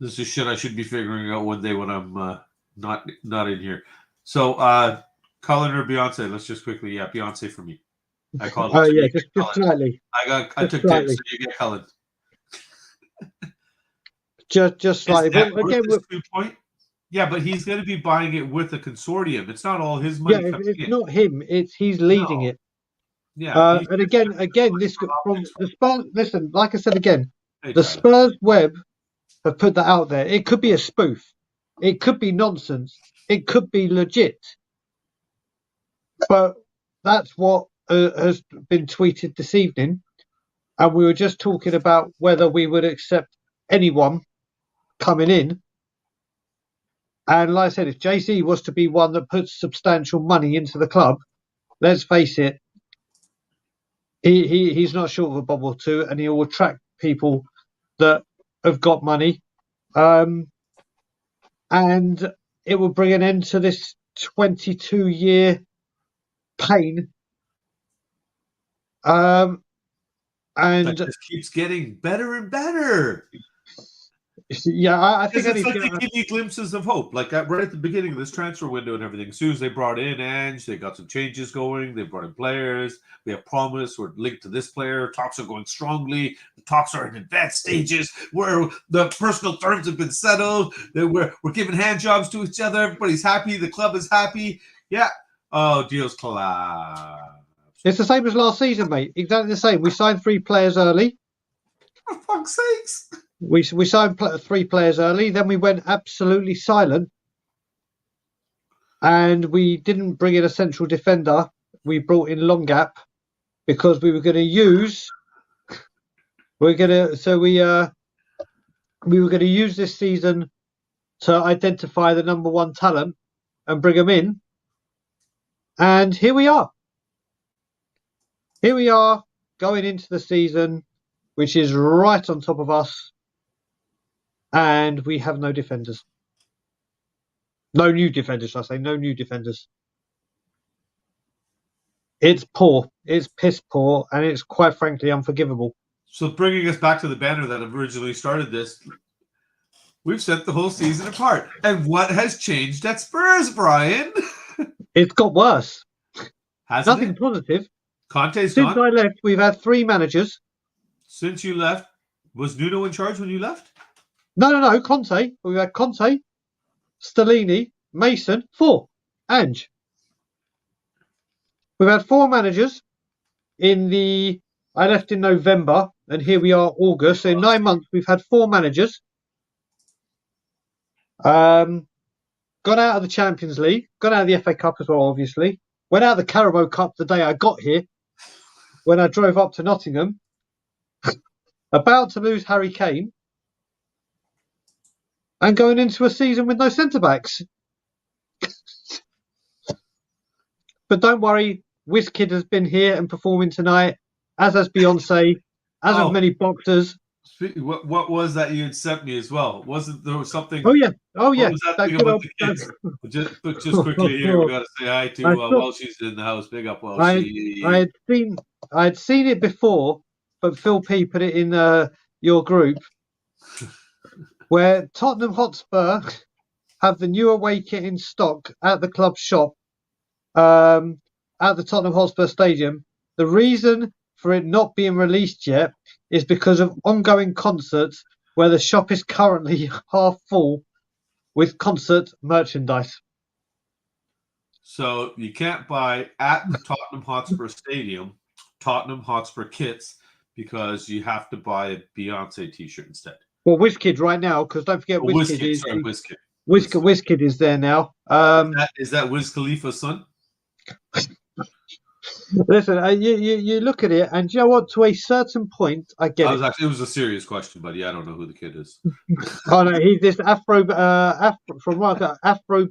[SPEAKER 1] This is shit I should be figuring out one day when I'm not in here. So, Cullen or Beyonce? Let's just quickly. Yeah, Beyonce for me. I called it.
[SPEAKER 2] Oh yeah, just slightly.
[SPEAKER 1] I took tips, so you get Cullen.
[SPEAKER 2] Just slightly.
[SPEAKER 1] But again, point. Yeah, but he's going to be buying it with a consortium. It's not all his money.
[SPEAKER 2] Yeah, it's not him. He's leading it.
[SPEAKER 1] Yeah.
[SPEAKER 2] And again, this from the Spurs. Listen, like I said again, the Spurs web have put that out there. It could be a spoof. It could be nonsense. It could be legit. But that's what has been tweeted this evening. And we were just talking about whether we would accept anyone coming in. And like I said, if JC was to be one that puts substantial money into the club, let's face it, he's not short of a bob or two, and he will attract people that have got money. And it will bring an end to this 22-year pain. And
[SPEAKER 1] that just keeps getting better and better.
[SPEAKER 2] Yeah, I think
[SPEAKER 1] Because it's like they give you glimpses of hope. Like right at the beginning of this transfer window and everything, as soon as they brought in Ange, they got some changes going. They brought in players. We have promise. We're linked to this player. Talks are going strongly. The talks are in advanced stages where the personal terms have been settled. We're giving hand jobs to each other. Everybody's happy. The club is happy. Yeah. Oh, deals collapse.
[SPEAKER 2] It's the same as last season, mate. Exactly the same. We signed 3 players early.
[SPEAKER 1] For fuck's sakes.
[SPEAKER 2] We signed 3 players early. Then we went absolutely silent. And we didn't bring in a central defender. We brought in Longap because we were going to use... we were going to use this season to identify the number 1 talent and bring them in. And here we are. Here we are going into the season, which is right on top of us. And we have no defenders. No new defenders, I say. No new defenders. It's poor. It's piss poor. And it's quite frankly unforgivable.
[SPEAKER 1] So bringing us back to the banner that originally started this, we've set the whole season apart. And what has changed at Spurs, Brian?
[SPEAKER 2] It's got worse.
[SPEAKER 1] Hasn't
[SPEAKER 2] Nothing
[SPEAKER 1] it?
[SPEAKER 2] Positive.
[SPEAKER 1] Conte's
[SPEAKER 2] Since
[SPEAKER 1] gone.
[SPEAKER 2] I left, we've had 3 managers.
[SPEAKER 1] Since you left, was Nuno in charge when you left?
[SPEAKER 2] No. Conte. We've had Conte, Stellini, Mason, 4. Ange. We've had 4 managers I left in November, and here we are, August. So in 9 months, we've had 4 managers. Gone out of the Champions League, gone out of the FA Cup as well, obviously. Went out of the Carabao Cup the day I got here, when I drove up to Nottingham. About to lose Harry Kane. And going into a season with no centre-backs. But don't worry, WizKid has been here and performing tonight, as has Beyonce, as have many boxers.
[SPEAKER 1] What was that you had sent me as well? Wasn't there something?
[SPEAKER 2] Oh yeah.
[SPEAKER 1] What was that thing about the kids? Just quickly here, we got to say hi to Welshy's in the house. Big up, Welshy.
[SPEAKER 2] I had seen it before, but Phil P put it in your group, where Tottenham Hotspur have the new away kit in stock at the club shop at the Tottenham Hotspur Stadium. The reason for it not being released yet is because of ongoing concerts where the shop is currently half full with concert merchandise.
[SPEAKER 1] So you can't buy at the Tottenham Hotspur Stadium Tottenham Hotspur kits because you have to buy a Beyonce t-shirt instead.
[SPEAKER 2] Well, WizKid right now, because don't forget WizKid WizKid is there now.
[SPEAKER 1] Is that Wiz Khalifa's son?
[SPEAKER 2] Listen, you look at it, and you know what? To a certain point, I get it.
[SPEAKER 1] It was a serious question, buddy. I don't know who the kid is.
[SPEAKER 2] Oh no, he's this Afro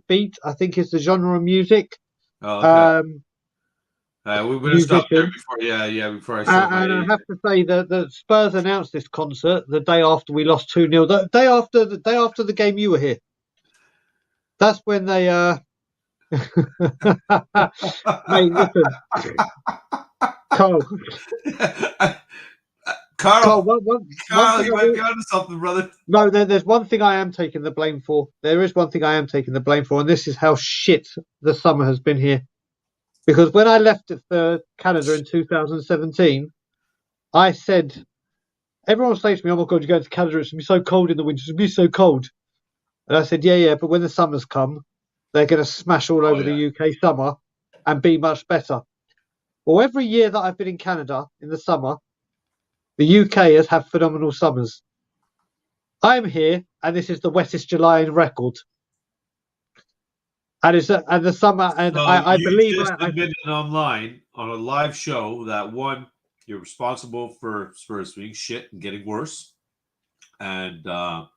[SPEAKER 2] beat. I think is the genre of music.
[SPEAKER 1] Oh, okay. We're going to stop there before I show my
[SPEAKER 2] and I have to say that the Spurs announced this concert the day after we lost 2-0. The day after the game you were here. That's when they mate, listen. Carl,
[SPEAKER 1] you might be onto something, brother.
[SPEAKER 2] No, there's one thing I am taking the blame for. There is one thing I am taking the blame for, and this is how shit the summer has been here. Because when I left for Canada in 2017, I said, everyone was saying to me, oh my God, you're going to Canada, it's going to be so cold in the winter, it's going to be so cold. And I said, yeah, but when the summers come, they're going to smash all over the UK summer and be much better. Well, every year that I've been in Canada in the summer, the UK has had phenomenal summers. I'm here, and this is the wettest July in record. And the summer, and so I believe
[SPEAKER 1] you just admitted online on a live show that one, you're responsible for Spurs being shit and getting worse, and
[SPEAKER 2] I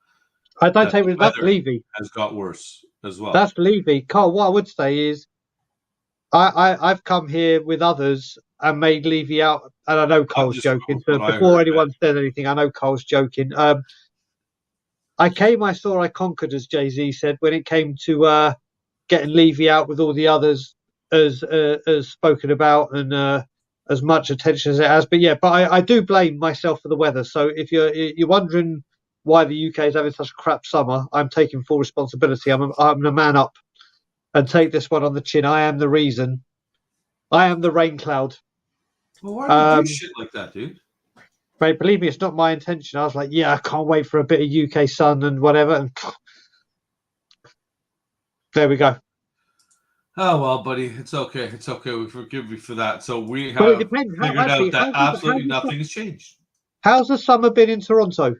[SPEAKER 2] don't take it. That's Levy
[SPEAKER 1] has got worse as well.
[SPEAKER 2] That's Levy. Carl, what I would say is, I've come here with others and made Levy out, and I know Carl's joking. So before anyone said anything, I know Carl's joking. I came, I saw, I conquered, as Jay-Z said, when it came to getting Levy out with all the others as spoken about and as much attention as it has. But I do blame myself for the weather. So if you're wondering why the UK is having such a crap summer, I'm taking full responsibility. I'm a man up and take this one on the chin. I am the reason. I am the rain cloud.
[SPEAKER 1] Well, why do you do shit like that, dude?
[SPEAKER 2] Mate, believe me, it's not my intention. I was like, yeah, I can't wait for a bit of UK sun and whatever. And there we go.
[SPEAKER 1] Oh, well, buddy, it's okay. It's okay. We forgive you for that. So we
[SPEAKER 2] Well, it
[SPEAKER 1] have
[SPEAKER 2] depends.
[SPEAKER 1] figured out that absolutely nothing has changed.
[SPEAKER 2] How's the summer been in Toronto?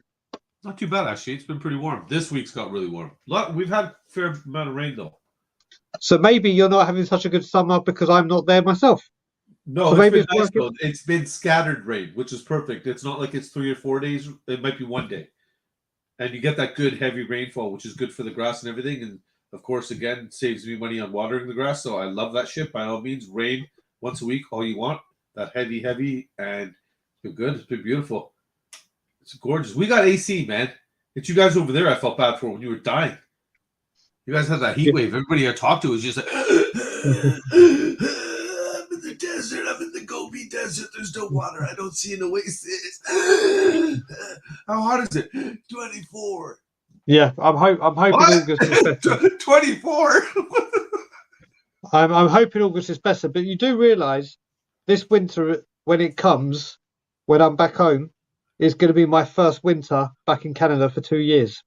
[SPEAKER 1] Not too bad, actually. It's been pretty warm. This week's got really warm. We've had a fair amount of rain, though.
[SPEAKER 2] So maybe you're not having such a good summer because I'm not there myself.
[SPEAKER 1] No,
[SPEAKER 2] So
[SPEAKER 1] it's
[SPEAKER 2] maybe
[SPEAKER 1] been nice,
[SPEAKER 2] working.
[SPEAKER 1] though. It's been scattered rain, which is perfect. It's not like it's 3 or 4 days. It might be one day. And you get that good heavy rainfall, which is good for the grass and everything. And, of course, again, saves me money on watering the grass. So I love that shit. By all means, rain once a week, all you want. That heavy, and it's been good. It's been beautiful. It's gorgeous. We got AC, man. It's you guys over there I felt bad for when you were dying. You guys had that heat wave. Everybody I talked to was just like, I'm in the desert. I'm in the Gobi Desert. There's no water. I don't see an oasis. How hot is it? 24.
[SPEAKER 2] Yeah, I'm hoping August is better.
[SPEAKER 1] 24.
[SPEAKER 2] I'm hoping August is better, but you do realise this winter, when it comes, when I'm back home, is going to be my first winter back in Canada for 2 years.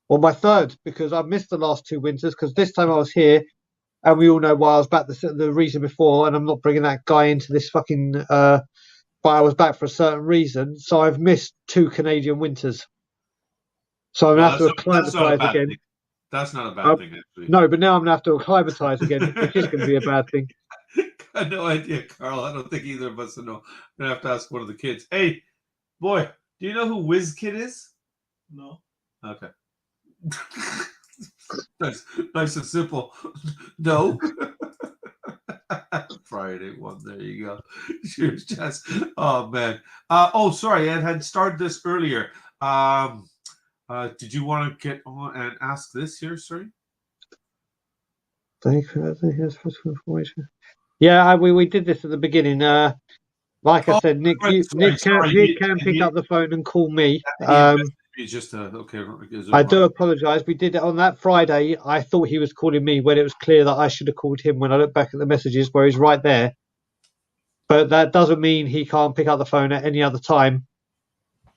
[SPEAKER 2] Or my third, because I missed the last 2 winters, because this time I was here, and we all know why I was back the reason before, and I'm not bringing that guy into this fucking... but I was back for a certain reason, so I've missed 2 Canadian winters. So I'm going to have to acclimatise again.
[SPEAKER 1] Thing. That's not a bad thing, actually.
[SPEAKER 2] No, but now I'm going to have to acclimatise again, which is going to be a bad thing.
[SPEAKER 1] I had no idea, Carl. I don't think either of us know. I'm going to have to ask one of the kids. Hey, boy, do you know who WizKid is?
[SPEAKER 3] No.
[SPEAKER 1] Okay. nice and simple. No. Friday one. There you go. Cheers, Jess. Oh, man. Sorry. I had started this earlier. Did you want to get on and ask this here, sorry?
[SPEAKER 2] Yeah, we did this at the beginning. Like I said, Nick can pick up the phone and call me.
[SPEAKER 1] Okay.
[SPEAKER 2] I do apologise. We did it on that Friday. I thought he was calling me when it was clear that I should have called him when I looked back at the messages where he's right there. But that doesn't mean he can't pick up the phone at any other time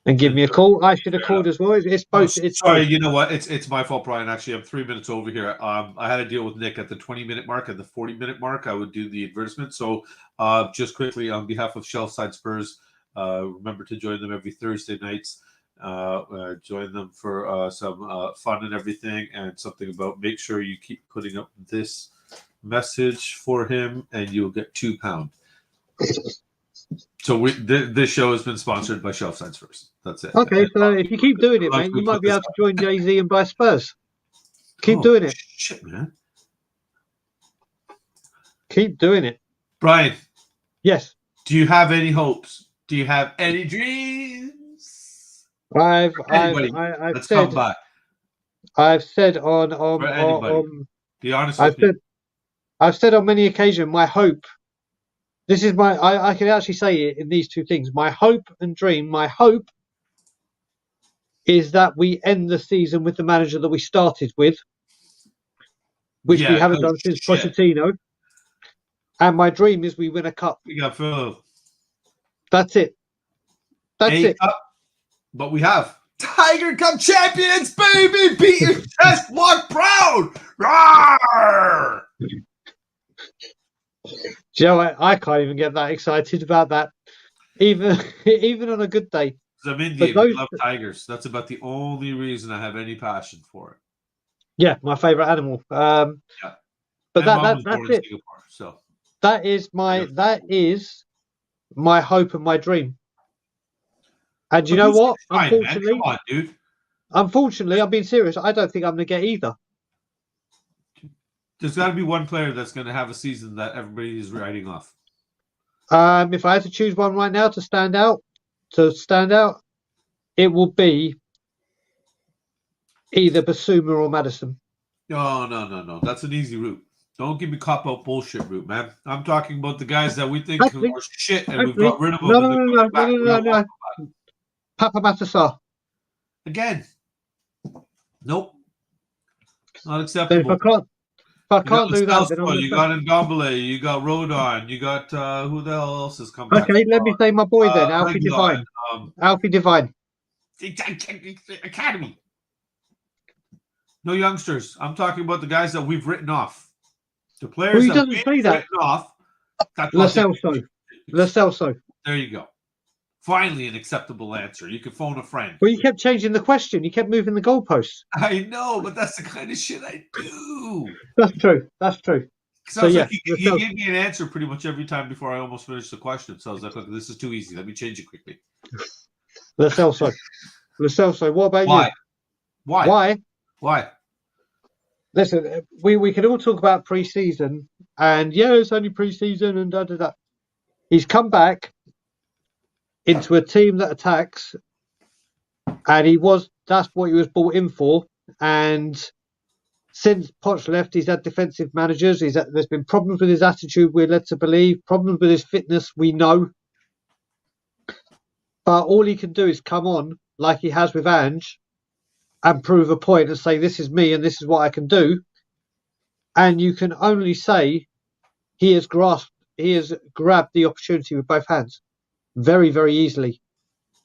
[SPEAKER 2] and give me a call. I should have called as well. It's both.
[SPEAKER 1] Sorry, you know what? It's my fault, Brian. Actually, I'm 3 minutes over here. I had a deal with Nick at the 20-minute mark. At the 40-minute mark, I would do the advertisement. So just quickly, on behalf of Shelfside Spurs, remember to join them every Thursday nights. Join them for some fun and everything, and something about make sure you keep putting up this message for him, and you'll get £2. So this show has been sponsored by Shelfside Spurs. That's it.
[SPEAKER 2] Okay, so if you keep doing it, mate, you might be able to join Jay-Z and buy Spurs. Keep doing it.
[SPEAKER 1] Shit, man.
[SPEAKER 2] Keep doing it.
[SPEAKER 1] Brian.
[SPEAKER 2] Yes.
[SPEAKER 1] Do you have any hopes? Do you have any dreams?
[SPEAKER 2] I've said on
[SPEAKER 1] be honest with me.
[SPEAKER 2] I've said on many occasions my hope. This is I can actually say it in these 2 things. My hope and dream. My hope is that we end the season with the manager that we started with, which we haven't done since Pochettino. And my dream is we win a cup.
[SPEAKER 1] We got Phil.
[SPEAKER 2] That's it. That's it.
[SPEAKER 1] Cup, but we have Tiger Cup champions, baby! Beat your chest, walk proud! Rawr!
[SPEAKER 2] Joe, I can't even get that excited about that, even on a good day.
[SPEAKER 1] I'm Indian. We love tigers. That's about the only reason I have any passion for it.
[SPEAKER 2] Yeah, my favorite animal. But that's it.
[SPEAKER 1] Singapore, so
[SPEAKER 2] that is my hope and my dream. And you know what? Unfortunately,
[SPEAKER 1] come on, dude.
[SPEAKER 2] Unfortunately, I'm being serious. I don't think I'm going to get either.
[SPEAKER 1] There's got to be one player that's going to have a season that everybody is writing off.
[SPEAKER 2] If I had to choose one right now to stand out, it will be either Basuma or Madison.
[SPEAKER 1] No. That's an easy route. Don't give me cop-out bullshit route, man. I'm talking about the guys that we think are shit and we've got rid of them.
[SPEAKER 2] No. Papa Matassa.
[SPEAKER 1] Again, nope, not
[SPEAKER 2] Then
[SPEAKER 1] acceptable.
[SPEAKER 2] if I
[SPEAKER 1] You got
[SPEAKER 2] can't do that, then I'm
[SPEAKER 1] Celso, you got Ndombele, you got Rodon, you got who the hell else has come back?
[SPEAKER 2] okay. Let me say my boy then, Alfie
[SPEAKER 1] Reguilon,
[SPEAKER 2] Divine. Alfie Divine.
[SPEAKER 1] Academy. No youngsters. I'm talking about the guys that we've written off. The players
[SPEAKER 2] Well, he
[SPEAKER 1] that
[SPEAKER 2] doesn't
[SPEAKER 1] we've
[SPEAKER 2] say that.
[SPEAKER 1] written off. That's
[SPEAKER 2] Lo
[SPEAKER 1] what they-
[SPEAKER 2] Celso. Lo Celso.
[SPEAKER 1] There you go. Finally, an acceptable answer. You can phone a friend.
[SPEAKER 2] Well, you kept changing the question. You kept moving the goalposts.
[SPEAKER 1] I know, but that's the kind of shit I do.
[SPEAKER 2] That's true. That's true.
[SPEAKER 1] So
[SPEAKER 2] yeah,
[SPEAKER 1] he gave me an answer pretty much every time before I almost finished the question. So I was like, look, this is too easy. Let me change it quickly.
[SPEAKER 2] Lo Celso. Lo Celso. What about
[SPEAKER 1] Why?
[SPEAKER 2] you?
[SPEAKER 1] Why?
[SPEAKER 2] Why?
[SPEAKER 1] Why?
[SPEAKER 2] Listen, we can all talk about pre-season, and yeah, it's only pre-season, and da da da. He's come back into a team that attacks, and that's what he was brought in for. And since Poch left, he's had defensive managers. There's been problems with his attitude, we're led to believe, problems with his fitness, we know. But all he can do is come on like he has with Ange and prove a point and say, this is me and this is what I can do. And you can only say he has grabbed the opportunity with both hands very, very easily.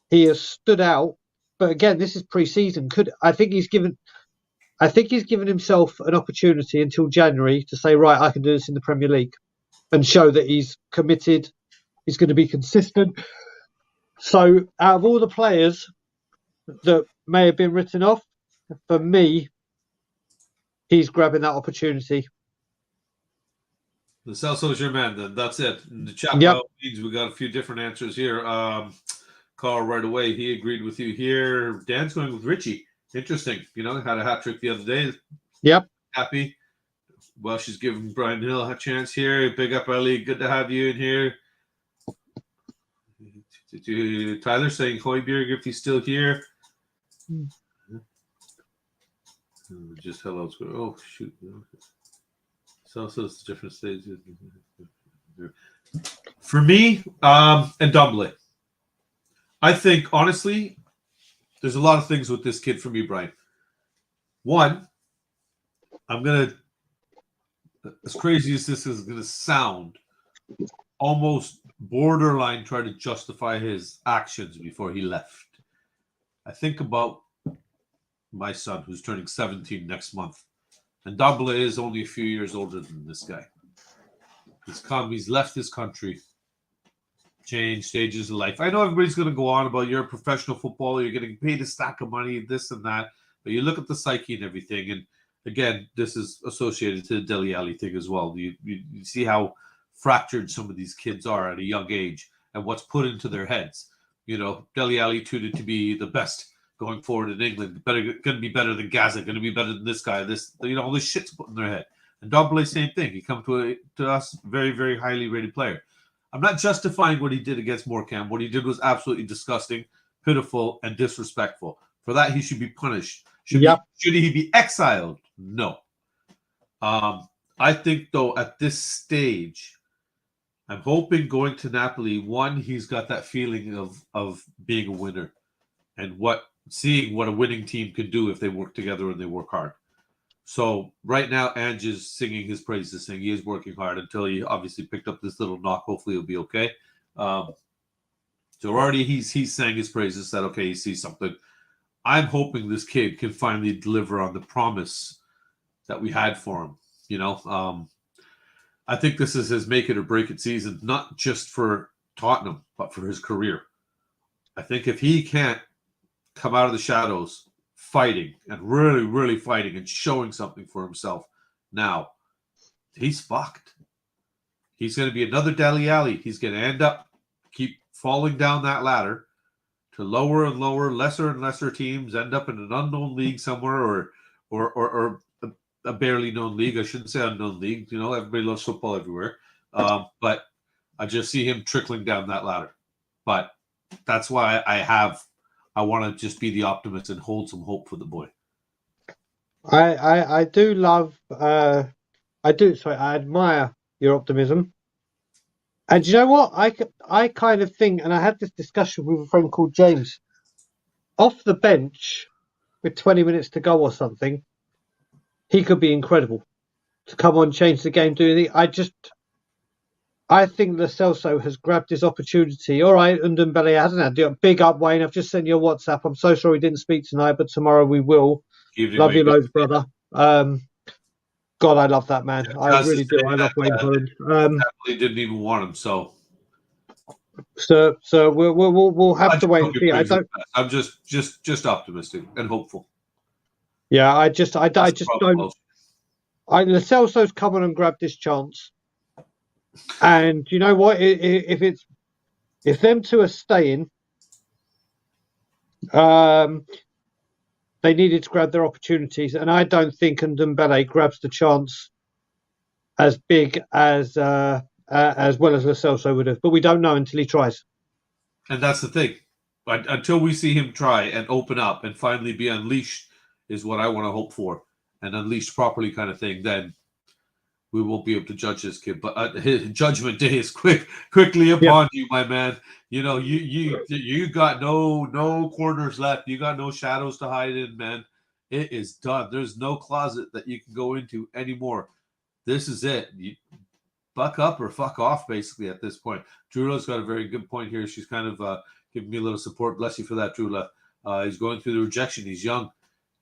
[SPEAKER 2] He has stood out. But again, this is pre-season. I think he's given himself an opportunity until January to say, right, I can do this in the Premier League and show that he's committed. He's going to be consistent. So out of all the players that may have been written off, for me, he's grabbing that opportunity.
[SPEAKER 1] The Celso's your man, then. That's it. In the chat leagues, we got a few different answers here. Carl, right away, he agreed with you here. Dan's going with Richie. Interesting. Had a hat trick the other day.
[SPEAKER 2] Yep.
[SPEAKER 1] Happy. Well, she's giving Brian Hill a chance here. Big up, Ellie. Good to have you in here. Tyler saying Hoiberg if he's still here. Just hello. Oh, shoot. Celso's different stages. For me, and Dumbly. I think, honestly, there's a lot of things with this kid for me, Brian. One, I'm going to, as crazy as this is going to sound, almost borderline try to justify his actions before he left. I think about my son who's turning 17 next month. And Dumbly is only a few years older than this guy. He's left his country, changed stages of life. I know everybody's going to go on about you're a professional footballer, you're getting paid a stack of money, this and that. But you look at the psyche and everything. And again, this is associated to the Dele Alli thing as well. You see how fractured some of these kids are at a young age and what's put into their heads. Dele Alli touted to be the best going forward in England, going to be better than Gaza, going to be better than this guy. All this shit's put in their head. And Dumbly, same thing. He come to us very, very highly rated player. I'm not justifying what he did against Morecambe. What he did was absolutely disgusting, pitiful, and disrespectful. For that, he should be punished. Should he be exiled? No. I think, though, at this stage, I'm hoping going to Napoli, one, he's got that feeling of being a winner and seeing what a winning team can do if they work together and they work hard. So right now, Ange is singing his praises, saying he is working hard until he obviously picked up this little knock. Hopefully he'll be okay. So already he's saying his praises, that, okay, he sees something. I'm hoping this kid can finally deliver on the promise that we had for him. I think this is his make it or break it season, not just for Tottenham, but for his career. I think if he can't come out of the shadows fighting and really, really fighting and showing something for himself now, he's fucked. He's going to be another Dele Alli. He's going to end up keep falling down that ladder to lower and lower, lesser and lesser teams, end up in an unknown league somewhere or a barely known league. I shouldn't say unknown league. Everybody loves football everywhere. But I just see him trickling down that ladder. But that's why I want to just be the optimist and hold some hope for the boy.
[SPEAKER 2] I do love, I admire your optimism. And you know what? I kind of think, and I had this discussion with a friend called James, off the bench, with 20 minutes to go or something, he could be incredible. To come on, change the game, do anything. I think Lo Celso has grabbed his opportunity. All right, Ndombele hasn't had it. Big up, Wayne. I've just sent you a WhatsApp. I'm so sorry we didn't speak tonight, but tomorrow we will. Love you loads, brother. God, I love that man. I really do. I love Wayne Holland.
[SPEAKER 1] He didn't even want him, so
[SPEAKER 2] we'll have to wait and see.
[SPEAKER 1] I'm just optimistic and hopeful.
[SPEAKER 2] Yeah, I just don't. Lo Celso's come on and grabbed this chance, and you know what? If them two are staying, they needed to grab their opportunities, and I don't think Ndombele grabs the chance as big as well as Lo Celso would have. But we don't know until he tries.
[SPEAKER 1] And that's the thing. Until we see him try and open up and finally be unleashed is what I want to hope for. And unleashed properly kind of thing, then we won't be able to judge this kid. But his judgment day is quickly upon you, my man. You know, you got no corners left. You got no shadows to hide in, man. It is done. There's no closet that you can go into anymore. This is it. You buck up or fuck off, basically, at this point. Drula's got a very good point here. She's kind of giving me a little support. Bless you for that, Drula. He's going through the rejection. He's young,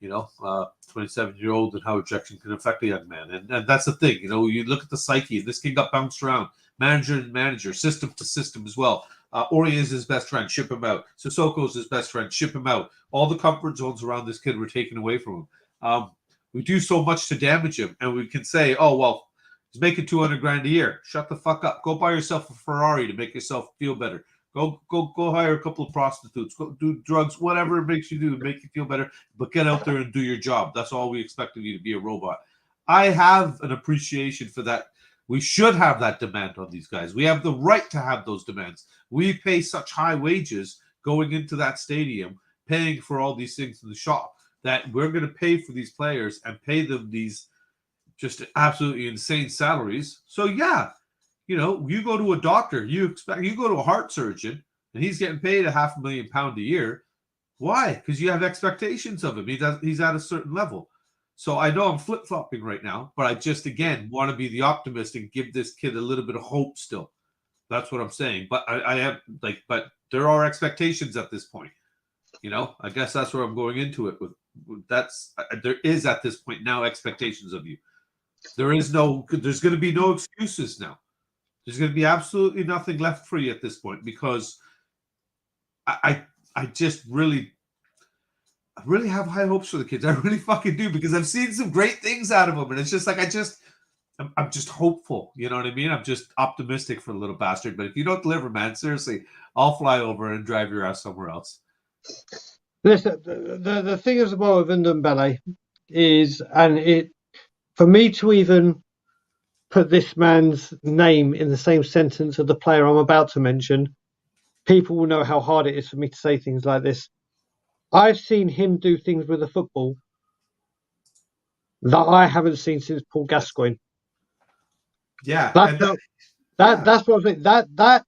[SPEAKER 1] 27-year-old, and how rejection can affect a young man. And that's the thing. You know, you look at the psyche. This kid got bounced around. Manager to manager, system to system as well. Ori is his best friend. Ship him out. Sissoko's his best friend. Ship him out. All the comfort zones around this kid were taken away from him. We do so much to damage him, and we can say, oh, well, he's making $200,000 a year. Shut the fuck up. Go buy yourself a Ferrari to make yourself feel better. Go hire a couple of prostitutes. Go do drugs, whatever it makes you do to make you feel better. But get out there and do your job. That's all we expect of you, to be a robot. I have an appreciation for that. We should have that demand on these guys. We have the right to have those demands. We pay such high wages going into that stadium, paying for all these things in the shop, that we're going to pay for these players and pay them these just absolutely insane salaries. So yeah, you go to a doctor, you go to a heart surgeon, and he's getting paid £500,000 a year. Why? Because you have expectations of him. He's at a certain level. So I know I'm flip-flopping right now, but I just, again, want to be the optimist and give this kid a little bit of hope still. That's what I'm saying. But but there are expectations at this point. I guess that's where I'm going into it with. There is at this point now expectations of you. There's going to be no excuses now. There's going to be absolutely nothing left for you at this point, because I just really have high hopes for the kids. I really fucking do, because I've seen some great things out of them, and it's just like I'm just hopeful. You know what I mean? I'm just optimistic for the little bastard. But if you don't deliver, man, seriously, I'll fly over and drive your ass somewhere else.
[SPEAKER 2] Listen, the thing as well with Ndombele is, for me to even put this man's name in the same sentence of the player I'm about to mention, people will know how hard it is for me to say things like this. I've seen him do things with the football that I haven't seen since Paul Gascoigne.
[SPEAKER 1] Yeah,
[SPEAKER 2] that's what I'm saying.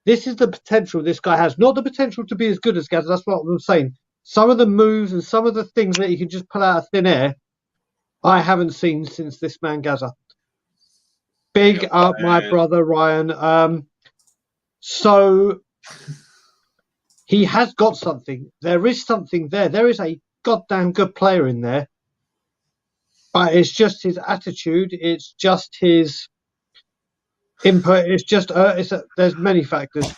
[SPEAKER 2] This is the potential this guy has. Not the potential to be as good as Gazza. That's what I'm saying. Some of the moves and some of the things that he can just pull out of thin air, I haven't seen since this man Gazza. Big up, my brother Ryan. So he has got something. There is something there. There is a goddamn good player in there. But it's just his attitude. It's just his input. It's just there's many factors.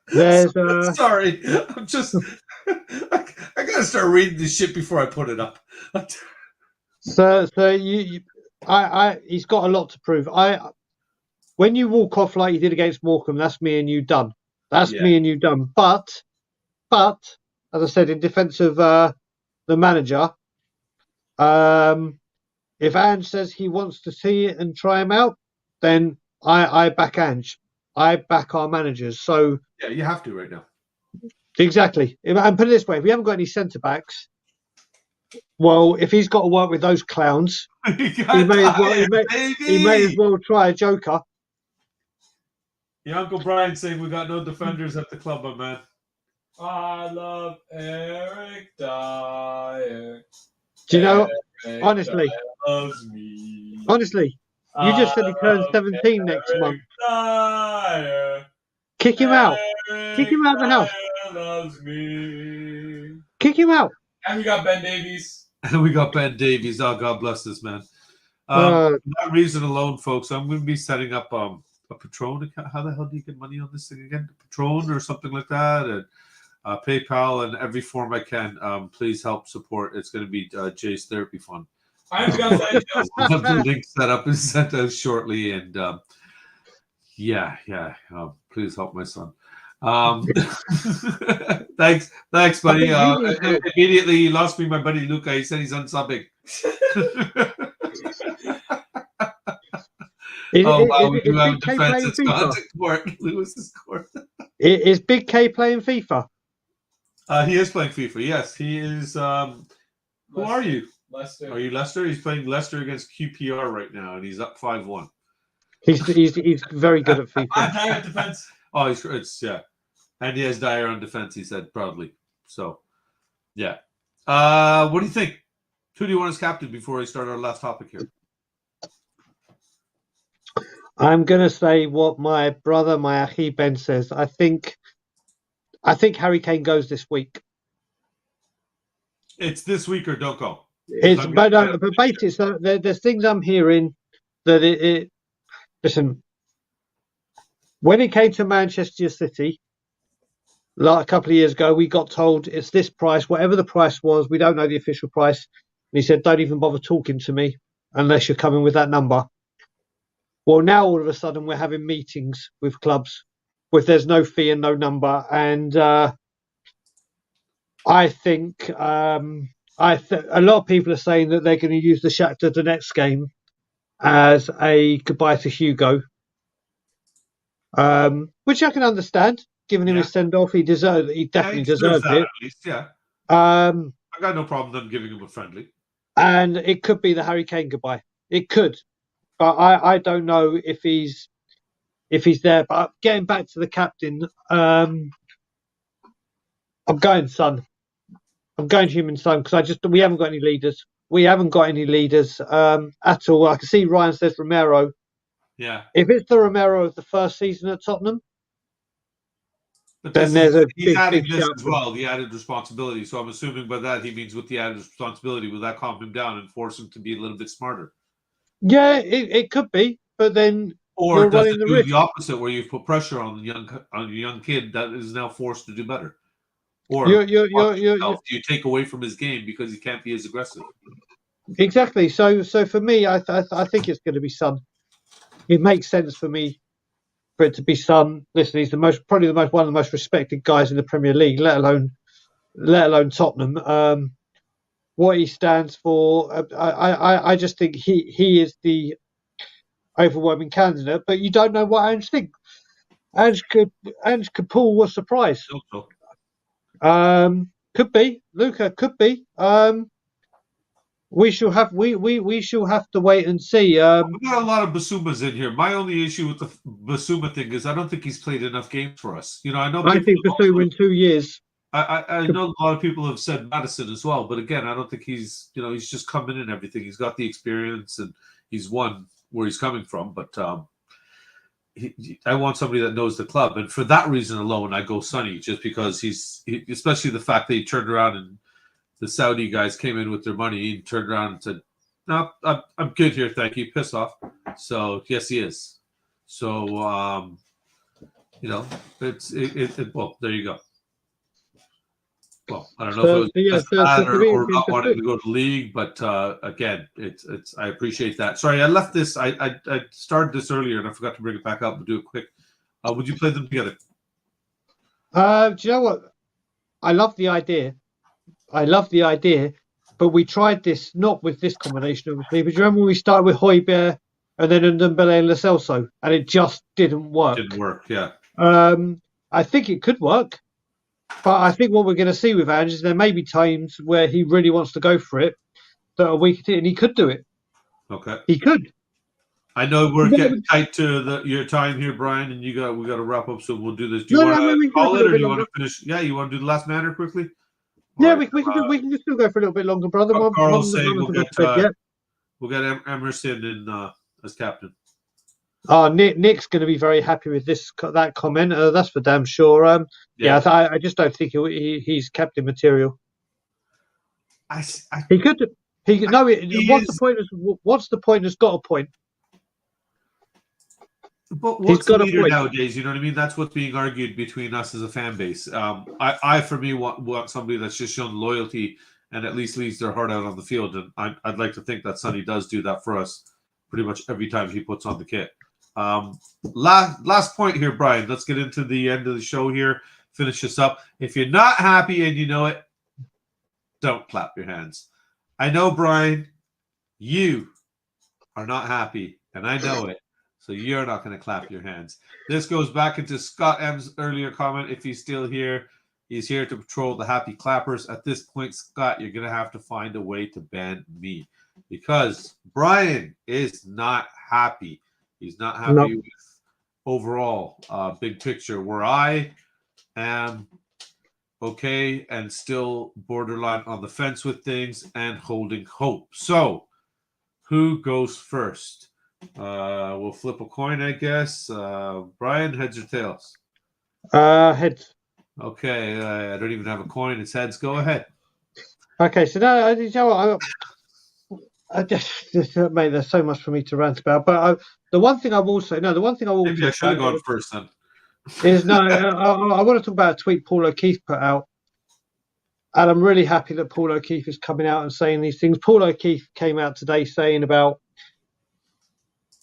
[SPEAKER 2] There's
[SPEAKER 1] sorry, I'm just I gotta start reading this shit before I put it up.
[SPEAKER 2] So he's got a lot to prove. When you walk off like you did against Morecambe, that's me and you done. Me and you done. But as I said, in defence of the manager, if Ange says he wants to see it and try him out, then I back Ange. I back our managers. So
[SPEAKER 1] yeah, you have to right now.
[SPEAKER 2] Exactly. And put it this way: if we haven't got any centre backs, well, if he's got to work with those clowns, he may as well try a joker.
[SPEAKER 1] Yeah, Uncle Brian saying we got no defenders at the club, my man.
[SPEAKER 3] I love Eric Dyer.
[SPEAKER 2] Do you know?
[SPEAKER 3] Eric
[SPEAKER 2] Honestly.
[SPEAKER 3] Dyer loves me.
[SPEAKER 2] Honestly, you just said he turns 17 next month.
[SPEAKER 3] Dyer.
[SPEAKER 2] Kick him out. Kick him out of the house.
[SPEAKER 3] Dyer loves me.
[SPEAKER 2] Kick him out.
[SPEAKER 3] And we got Ben Davies.
[SPEAKER 1] And we got Ben Davies. Oh, God bless this man. For that reason alone, folks, I'm going to be setting up a Patron account. How the hell do you get money on this thing again? Patron or something like that, and PayPal and every form I can. Please help support. It's going to be Jay's therapy fund.
[SPEAKER 3] I'm going to
[SPEAKER 1] I'll have the link set up and sent out shortly. And please help my son. Thanks, buddy. Immediately he lost me my buddy Luca. He said he's unsubbing. We do have a defense. It's gone to court. Lewis's court.
[SPEAKER 2] Is Big K playing FIFA?
[SPEAKER 1] He is playing FIFA. Yes, he is. Who are you?
[SPEAKER 3] Leicester.
[SPEAKER 1] Are you Leicester? He's playing Leicester against QPR right now, and he's up 5-1.
[SPEAKER 2] He's very good at FIFA.
[SPEAKER 3] Dyer defense.
[SPEAKER 1] Oh, and he has Dyer on defense. He said proudly. So, yeah. What do you think? Who do you want as captain before we start our last topic here?
[SPEAKER 2] I'm gonna say what my brother, my Ahi Ben says. I think Harry Kane goes this week.
[SPEAKER 1] It's this week or don't go.
[SPEAKER 2] But basically, there's things I'm hearing that listen. When it came to Manchester City, like a couple of years ago, we got told it's this price, whatever the price was. We don't know the official price. And he said, "Don't even bother talking to me unless you're coming with that number." Well, now all of a sudden we're having meetings with clubs with there's no fee and no number, and I think a lot of people are saying that they're going to use the Shakhtar Donetsk game as a goodbye to Hugo, which I can understand. Given him his send off, he definitely deserves it.
[SPEAKER 1] At least, yeah.
[SPEAKER 2] I
[SPEAKER 1] got no problem them giving him a friendly.
[SPEAKER 2] And it could be the Harry Kane goodbye. It could. But I don't know if he's there. But getting back to the captain, I'm going Son. I'm going Human Son because we haven't got any leaders. We haven't got any leaders at all. I can see Ryan says Romero.
[SPEAKER 1] Yeah.
[SPEAKER 2] If it's the Romero of the first season at Tottenham,
[SPEAKER 1] but
[SPEAKER 2] then there's a
[SPEAKER 1] he's adding
[SPEAKER 2] big
[SPEAKER 1] this
[SPEAKER 2] shout
[SPEAKER 1] as well, the added responsibility. So I'm assuming by that he means with the added responsibility, will that calm him down and force him to be a little bit smarter?
[SPEAKER 2] Yeah, it could be, but then
[SPEAKER 1] or does it do the opposite, where you put pressure on the young kid that is now forced to do better? Or you take away from his game because he can't be as aggressive.
[SPEAKER 2] Exactly. So for me, I think it's going to be Son. It makes sense for me for it to be Son. Listen, he's probably one of the most respected guys in the Premier League, let alone Tottenham. What he stands for, I just think he is the overwhelming candidate. But you don't know what Ange thinks. Ange could pull a surprise. Could be Luca. Could be. We shall have to wait and see.
[SPEAKER 1] We got a lot of Basumas in here. My only issue with the Basuma thing is I don't think he's played enough games for us. I
[SPEAKER 2] think Basuma in 2 years.
[SPEAKER 1] I know a lot of people have said Madison as well, but again, I don't think he's he's just come in and everything. He's got the experience and he's won where he's coming from. But I want somebody that knows the club, and for that reason alone, I go Sonny, just because especially the fact that he turned around and the Saudi guys came in with their money. He turned around and said, "No, I'm good here, thank you." Piss off. So yes, he is. So well, there you go. Well, I don't know if it was bad or not wanting to go to the league, but again, it's. I appreciate that. Sorry, I left this. I started this earlier and I forgot to bring it back up. But do it quick. Would you play them together?
[SPEAKER 2] Do you know what? I love the idea, but we tried this not with this combination, obviously. But do you remember when we started with Højbjerg and then Ndombele and Lo Celso, and it just didn't work.
[SPEAKER 1] Didn't work, yeah.
[SPEAKER 2] I think it could work. But I think what we're going to see with Ange is there may be times where he really wants to go for it that a week and he could do it.
[SPEAKER 1] Okay.
[SPEAKER 2] He could.
[SPEAKER 1] I know we're getting tight to your time here, Brian, and we got to wrap up, so we'll do this. Do you want to call it or do you want to finish? Yeah, you want to do the last matter quickly?
[SPEAKER 2] Yeah,
[SPEAKER 1] Right,
[SPEAKER 2] we can still go for a little bit longer, brother.
[SPEAKER 1] Carl's saying
[SPEAKER 2] Yeah.
[SPEAKER 1] we'll get Emerson in as captain.
[SPEAKER 2] Nick's going to be very happy with that comment. That's for damn sure. I just don't think he's captain material. He could. What's the point? What's the point? Has got a point.
[SPEAKER 1] But what's a leader nowadays? You know what I mean? That's what's being argued between us as a fan base. I for me, want somebody that's just shown loyalty and at least leaves their heart out on the field. And I'd like to think that Sonny does do that for us pretty much every time he puts on the kit. Last point here, Brian. Let's get into the end of the show here. Finish this up. If you're not happy and you know it, don't clap your hands. I know, Brian, you are not happy, and I know it. So you're not going to clap your hands. This goes back into Scott M's earlier comment. If he's still here, he's here to patrol the happy clappers. At this point, Scott, you're going to have to find a way to ban me because Brian is not happy. He's not happy with overall big picture where I am okay and still borderline on the fence with things and holding hope. So who goes first? We'll flip a coin, I guess. Brian, heads or tails?
[SPEAKER 2] Heads.
[SPEAKER 1] Okay, I don't even have a coin. It's heads. Go ahead.
[SPEAKER 2] Okay, so now I just mate, there's so much for me to rant about. But the one thing I will say, maybe
[SPEAKER 1] I should have gone first then.
[SPEAKER 2] I want to talk about a tweet Paul O'Keefe put out, and I'm really happy that Paul O'Keefe is coming out and saying these things. Paul O'Keefe came out today saying about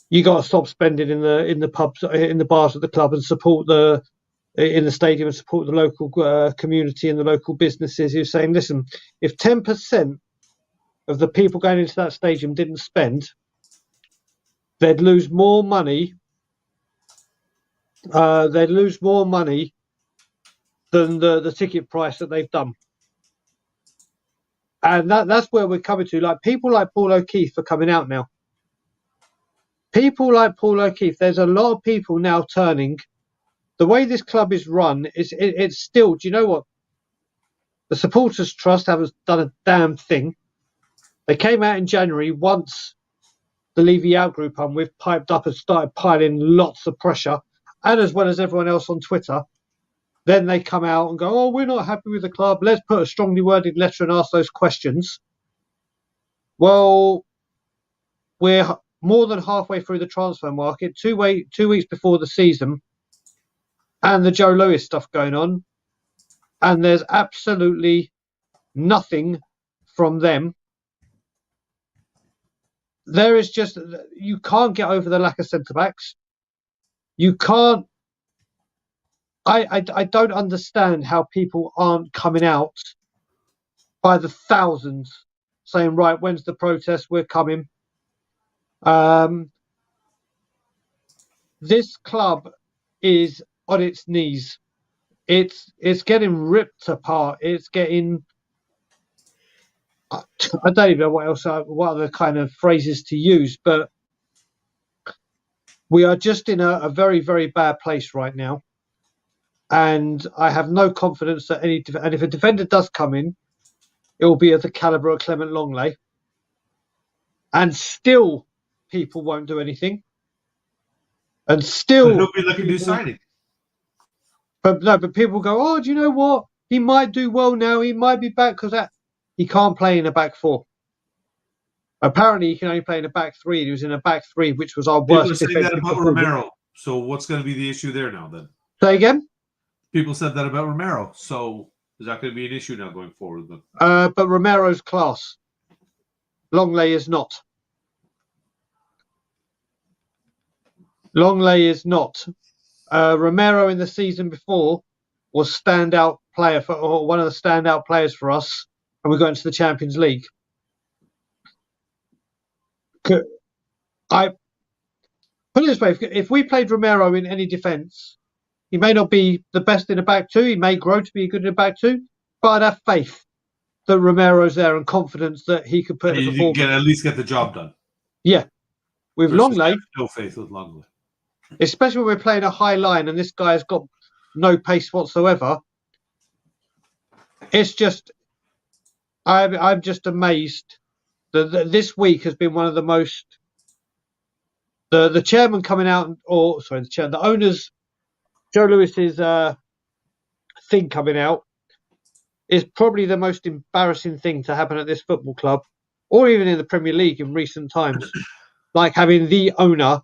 [SPEAKER 2] you got to stop spending in the pubs, in the bars at the club, and support in the stadium and support the local community and the local businesses. He was saying, listen, if 10% of the people going into that stadium didn't spend, they'd lose more money. They'd lose more money than the ticket price that they've done. And that's where we're coming to. Like people like Paul O'Keefe are coming out now. People like Paul O'Keefe, there's a lot of people now turning. The way this club is run, it's still, do you know what? The Supporters Trust haven't done a damn thing. They came out in January once the Levy Out group we've piped up and started piling lots of pressure, and as well as everyone else on Twitter. Then they come out and go, oh, we're not happy with the club. Let's put a strongly worded letter and ask those questions. Well, we're more than halfway through the transfer market, 2 weeks before the season, and the Joe Lewis stuff going on, and there's absolutely nothing from them. There is just, you can't get over the lack of centre-backs. You can't, I don't understand how people aren't coming out by the thousands saying, right, when's the protest? We're coming. This club is on its knees. It's getting ripped apart. It's getting, I don't even know what other kind of phrases to use, but we are just in a very, very bad place right now. And I have no confidence that and if a defender does come in, it will be of the calibre of Clement Longley. And still, people won't do anything. And still,
[SPEAKER 1] he'll be looking to signing.
[SPEAKER 2] But people go, oh, do you know what? He might do well now. He might be back because he can't play in a back four. Apparently, he can only play in a back three. He was in a back three, which was our worst.
[SPEAKER 1] People say that about Romero. So what's going to be the issue there now then?
[SPEAKER 2] Say again?
[SPEAKER 1] People said that about Romero. So is that going to be an issue now going forward then?
[SPEAKER 2] But Romero's class. Longley is not. Longley is not. Romero in the season before was standout player or one of the standout players for us, and we got into the Champions League. I put it this way: if we played Romero in any defence, he may not be the best in a back two. He may grow to be good in a back two, but I'd have faith that Romero's there and confidence that he could put in a performance.
[SPEAKER 1] At least get the job done.
[SPEAKER 2] Yeah, with Longley,
[SPEAKER 1] no faith with Longley.
[SPEAKER 2] Especially when we're playing a high line and this guy's got no pace whatsoever. It's just, I'm just amazed that this week has been one of the most. The chairman coming out, or sorry, the owners, Joe Lewis's thing coming out is probably the most embarrassing thing to happen at this football club, or even in the Premier League in recent times. Like having the owner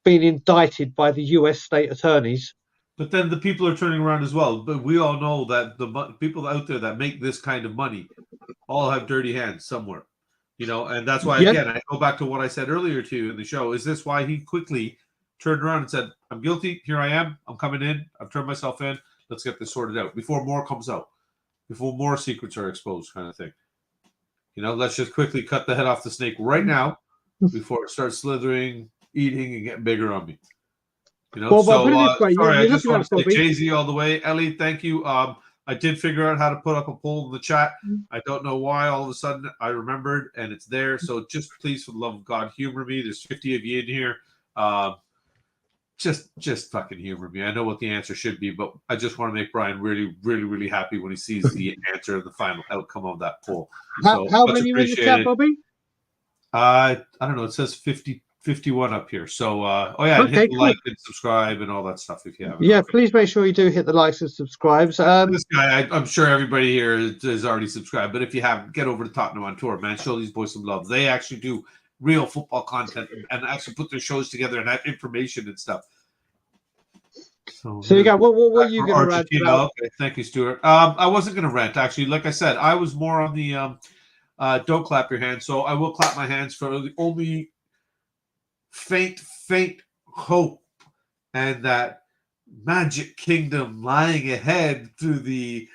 [SPEAKER 2] being indicted by the US state attorneys.
[SPEAKER 1] But then the people are turning around as well. But we all know that the people out there that make this kind of money all have dirty hands somewhere, and that's why,
[SPEAKER 2] Yeah.
[SPEAKER 1] again, I go back to what I said earlier to you in the show. Is this why he quickly turned around and said, I'm guilty. Here I am. I'm coming in. I've turned myself in. Let's get this sorted out before more comes out, before more secrets are exposed, kind of thing. Let's just quickly cut the head off the snake right now before it starts slithering, eating, and getting bigger on me.
[SPEAKER 2] Well, but put it this way,
[SPEAKER 1] sorry, I just want to say
[SPEAKER 2] Bobby.
[SPEAKER 1] Jay-Z all the way. Ellie, thank you. I did figure out how to put up a poll in the chat. I don't know why all of a sudden I remembered, and it's there. So just please, for the love of God, humor me. There's 50 of you in here. Just fucking humor me. I know what the answer should be, but I just want to make Brian really, really, really happy when he sees the answer and the final outcome of that poll.
[SPEAKER 2] How many are in the chat, Bobby?
[SPEAKER 1] I don't know. It says 51 up here. So,
[SPEAKER 2] Okay,
[SPEAKER 1] hit the
[SPEAKER 2] cool.
[SPEAKER 1] like and subscribe and all that stuff if you haven't.
[SPEAKER 2] Yeah, please make sure you do hit the likes and subscribes.
[SPEAKER 1] This guy, I'm sure everybody here is already subscribed, but if you haven't, get over to Tottenham on Tour, man. Show these boys some love. They actually do real football content and actually put their shows together and have information and stuff. So
[SPEAKER 2] you got what are you going to rant about?
[SPEAKER 1] Okay, thank you, Stuart. I wasn't going to rant, actually. Like I said, I was more on the don't clap your hands. So I will clap my hands for the only faint hope and that magic kingdom lying ahead through the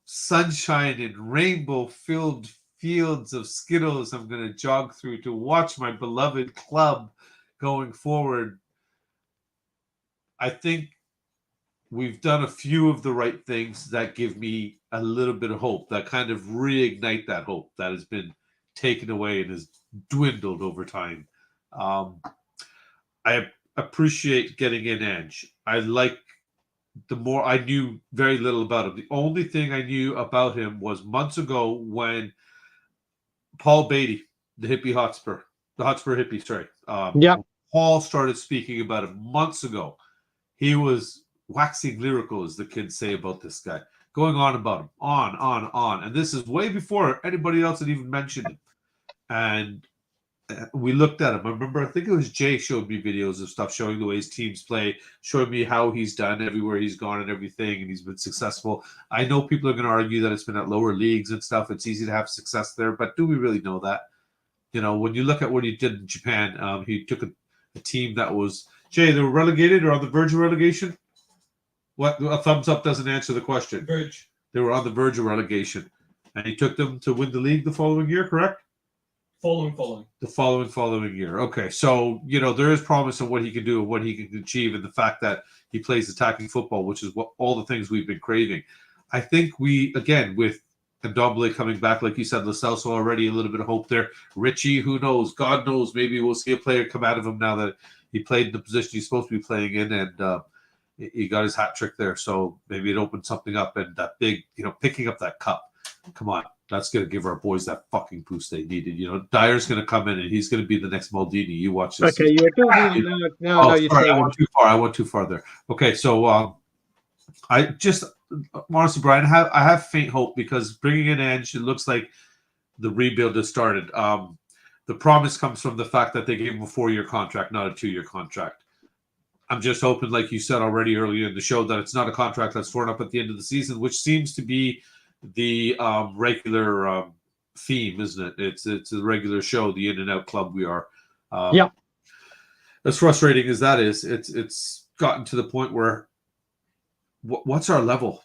[SPEAKER 1] sunshine and rainbow-filled fields of Skittles I'm going to jog through to watch my beloved club going forward. I think we've done a few of the right things that give me a little bit of hope, that kind of reignite that hope that has been taken away and has dwindled over time. I appreciate getting in Ange. I like the more I knew very little about him. The only thing I knew about him was months ago when Paul Beatty, the Hotspur hippie, sorry. Paul started speaking about him months ago. He was waxing lyrical, as the kids say about this guy, going on about him, on. And this is way before anybody else had even mentioned him. And we looked at him. I remember, I think it was Jay showed me videos of stuff showing the way his teams play, showing me how he's done everywhere he's gone and everything, and he's been successful. I know people are going to argue that it's been at lower leagues and stuff. It's easy to have success there, but do we really know that? When you look at what he did in Japan, he took a team that was, Jay, they were relegated or on the verge of relegation? What? A thumbs up doesn't answer the question.
[SPEAKER 3] Verge.
[SPEAKER 1] They were on the verge of relegation, and he took them to win the league the following year, correct?
[SPEAKER 3] Following.
[SPEAKER 1] The following year. Okay, so there is promise in what he can do and what he can achieve, and the fact that he plays attacking football, which is what all the things we've been craving. I think we, again, with Ndombele coming back, like you said, Lo Celso already a little bit of hope there. Richie, who knows? God knows. Maybe we'll see a player come out of him now that he played in the position he's supposed to be playing in, and he got his hat trick there. So maybe it opened something up, and that big, picking up that cup. Come on. That's going to give our boys that fucking boost they needed. Dyer's going to come in, and he's going to be the next Maldini. You watch this.
[SPEAKER 2] Okay, you're doing now.
[SPEAKER 1] Sorry, I went too far there. Okay, so I just honestly, Brian, I have faint hope because bringing in Ange, it looks like the rebuild has started. The promise comes from the fact that they gave him a 4-year contract, not a 2-year contract. I'm just hoping, like you said already earlier in the show, that it's not a contract that's torn up at the end of the season, which seems to be the regular theme, isn't it? It's a regular show, the in and out club we are. As frustrating as that is, it's gotten to the point where what's our level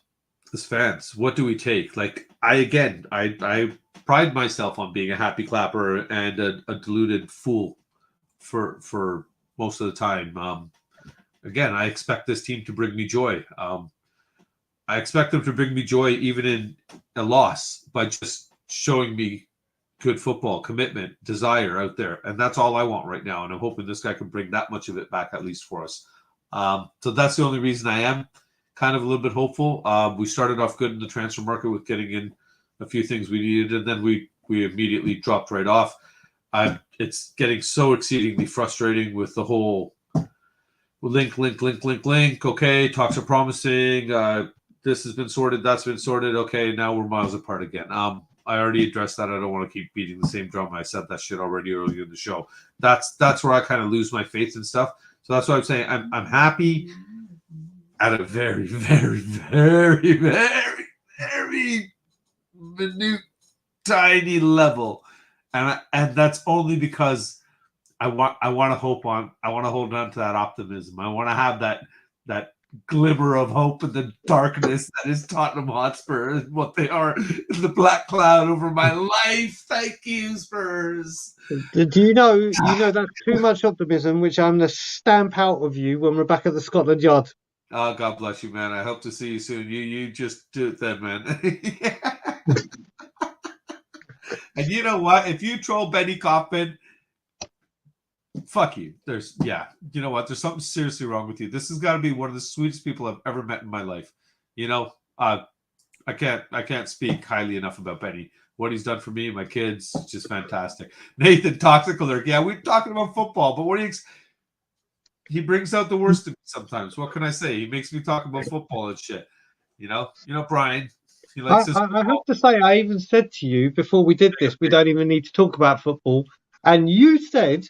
[SPEAKER 1] as fans? What do we take? Like I pride myself on being a happy clapper and a deluded fool for most of the time. Again, I expect this team to bring me joy. I expect them to bring me joy even in a loss by just showing me good football, commitment, desire out there. And that's all I want right now. And I'm hoping this guy can bring that much of it back, at least for us. So that's the only reason I am kind of a little bit hopeful. We started off good in the transfer market with getting in a few things we needed, and then we immediately dropped right off. It's getting so exceedingly frustrating with the whole link. Okay, talks are promising. This has been sorted. That's been sorted. Okay, now we're miles apart again. I already addressed that. I don't want to keep beating the same drum. I said that shit already earlier in the show. That's where I kind of lose my faith and stuff. So that's why I'm saying I'm happy at a very, very, very, very, very minute, tiny level, and that's only because I want to hold on to that optimism. I want to have that glimmer of hope in the darkness that is Tottenham Hotspur and what they are in the black cloud over my life. Thank you, Spurs.
[SPEAKER 2] Do you know that's too much optimism, which I'm going to stamp out of you when we're back at the Scotland Yard.
[SPEAKER 1] Oh, God bless you, man. I hope to see you soon. You just do it then, man. And you know what? If you troll Benny Kaufman, fuck you. You know what? There's something seriously wrong with you. This has got to be one of the sweetest people I've ever met in my life. You know, I can't speak highly enough about Benny. What he's done for me and my kids, just fantastic. Nathan, Toxic Alert. Yeah, we're talking about football, but he brings out the worst in me sometimes. What can I say? He makes me talk about football and shit. You know, Brian. He likes
[SPEAKER 2] I have to say, I even said to you before we did this, we don't even need to talk about football. And you said,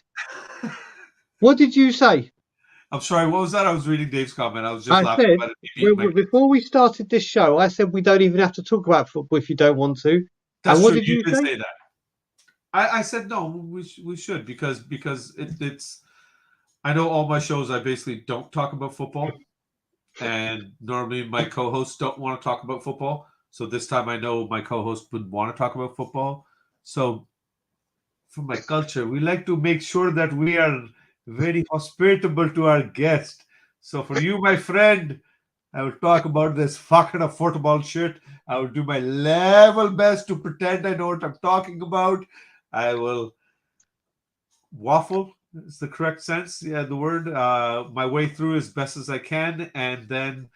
[SPEAKER 2] what did you say?
[SPEAKER 1] I'm sorry, what was that? I was reading Dave's comment. I was just laughing
[SPEAKER 2] said,
[SPEAKER 1] about it.
[SPEAKER 2] Before we started this show, I said we don't even have to talk about football if you don't want to.
[SPEAKER 1] That's
[SPEAKER 2] and what
[SPEAKER 1] true.
[SPEAKER 2] did you
[SPEAKER 1] say that? I said no, we should because it's. I know all my shows I basically don't talk about football, and normally my co-hosts don't want to talk about football. So this time I know my co-host would want to talk about football. So for my culture, we like to make sure that we are very hospitable to our guest. So for you, my friend, I will talk about this fucking football shit. I will do my level best to pretend I know what I'm talking about. I will waffle. Is the correct sense? Yeah, the word. My way through as best as I can, and then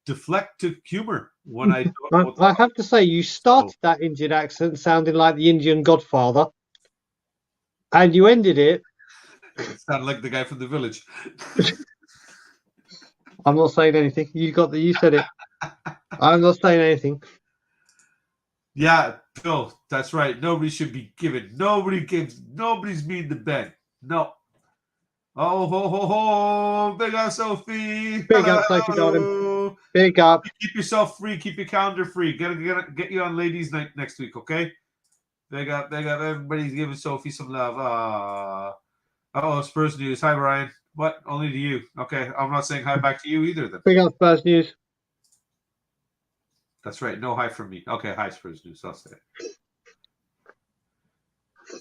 [SPEAKER 1] deflect to humor when I don't.
[SPEAKER 2] I have to say, you started that Indian accent sounding like the Indian Godfather, and you ended it.
[SPEAKER 1] Sound like the guy from the village.
[SPEAKER 2] I'm not saying anything. You said it. I'm not saying anything.
[SPEAKER 1] Yeah, Bill, that's right. Nobody should be given. Nobody's mean to Ben. No. Oh, ho, ho, ho. Big up, Sophie.
[SPEAKER 2] Big up, Sophie, darling. Big up.
[SPEAKER 1] Keep yourself free. Keep your calendar free. Get you on ladies' night next week, okay? Big up. Everybody's giving Sophie some love. Oh, Spurs news. Hi, Brian. What? Only to you. Okay, I'm not saying hi back to you either then.
[SPEAKER 2] Big up, Spurs news.
[SPEAKER 1] That's right. No hi from me. Okay, hi, Spurs news. I'll say it.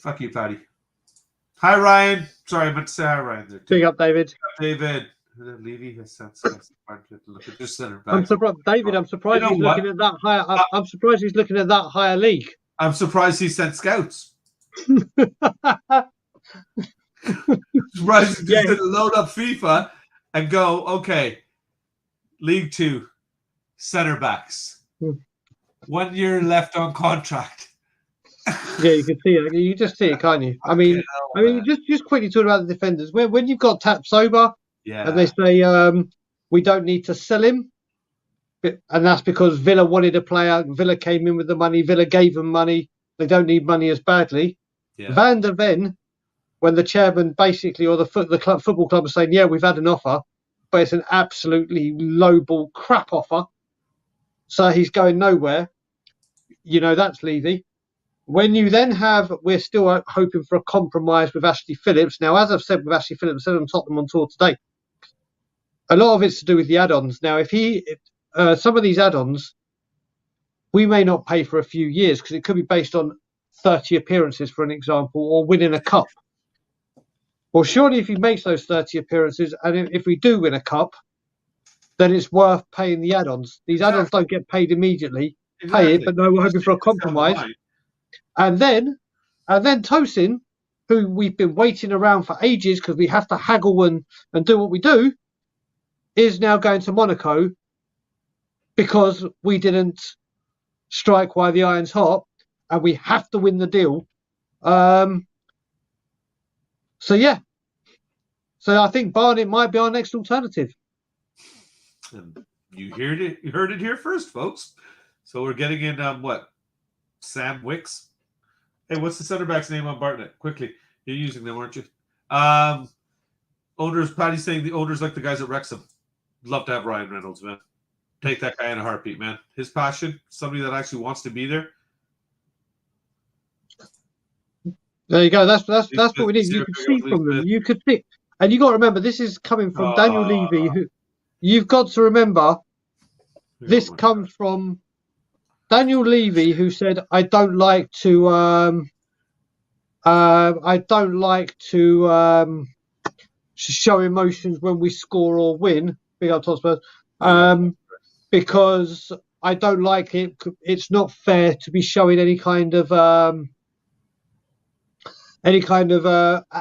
[SPEAKER 1] Fuck you, Patty. Hi, Ryan. Sorry, I meant to say hi, Ryan. There too.
[SPEAKER 2] Big up, David.
[SPEAKER 1] David. Levy has sense. Look at this center back.
[SPEAKER 2] I'm surprised, David. I'm surprised he's looking at that higher. I'm surprised he's looking at that higher league.
[SPEAKER 1] I'm surprised he sent scouts. Surprised he just didn't load up FIFA and go, okay, League Two, center backs. 1 year left on contract.
[SPEAKER 2] Yeah, you can see it. You just see it, can't you? I mean, just quickly talk about the defenders. When you've got Tap Sober, and they say we don't need to sell him, and that's because Villa wanted a player. Villa came in with the money. Villa gave them money. They don't need money as badly. Yeah. Van der Ven, when the chairman basically or the football club is saying, yeah, we've had an offer, but it's an absolutely lowball crap offer, so he's going nowhere. You know, that's Levy. When you then we're still hoping for a compromise with Ashley Phillips. Now, as I've said with Ashley Phillips, I said on Tottenham on tour today, a lot of it's to do with the add-ons. Now, some of these add-ons, we may not pay for a few years because it could be based on 30 appearances, for an example, or winning a cup. Well, surely if he makes those 30 appearances, and if we do win a cup, then it's worth paying the add-ons. These add-ons don't get paid immediately. Pay it, but no, we're hoping for a compromise. And then Tosin, who we've been waiting around for ages because we have to haggle and do what we do, is now going to Monaco because we didn't strike while the iron's hot, and we have to win the deal. So yeah, so I think Barnett might be our next alternative.
[SPEAKER 1] And you heard it here first, folks. So we're getting in what? Sam Wicks. Hey, what's the center back's name on Bartlett? Quickly, you're using them, aren't you? Owners. Patty's saying the owners like the guys at Wrexham. Love to have Ryan Reynolds, man. Take that guy in a heartbeat, man. His passion, somebody that actually wants to be there.
[SPEAKER 2] There you go. That's what we need. You could see from them. You could see, and you got to remember this is coming from Daniel Levy. Who you've got to remember, this comes from Daniel Levy, who said, "I don't like to show emotions when we score or win." Big up, Todd Spurs. Because I don't like it. It's not fair to be showing any kind of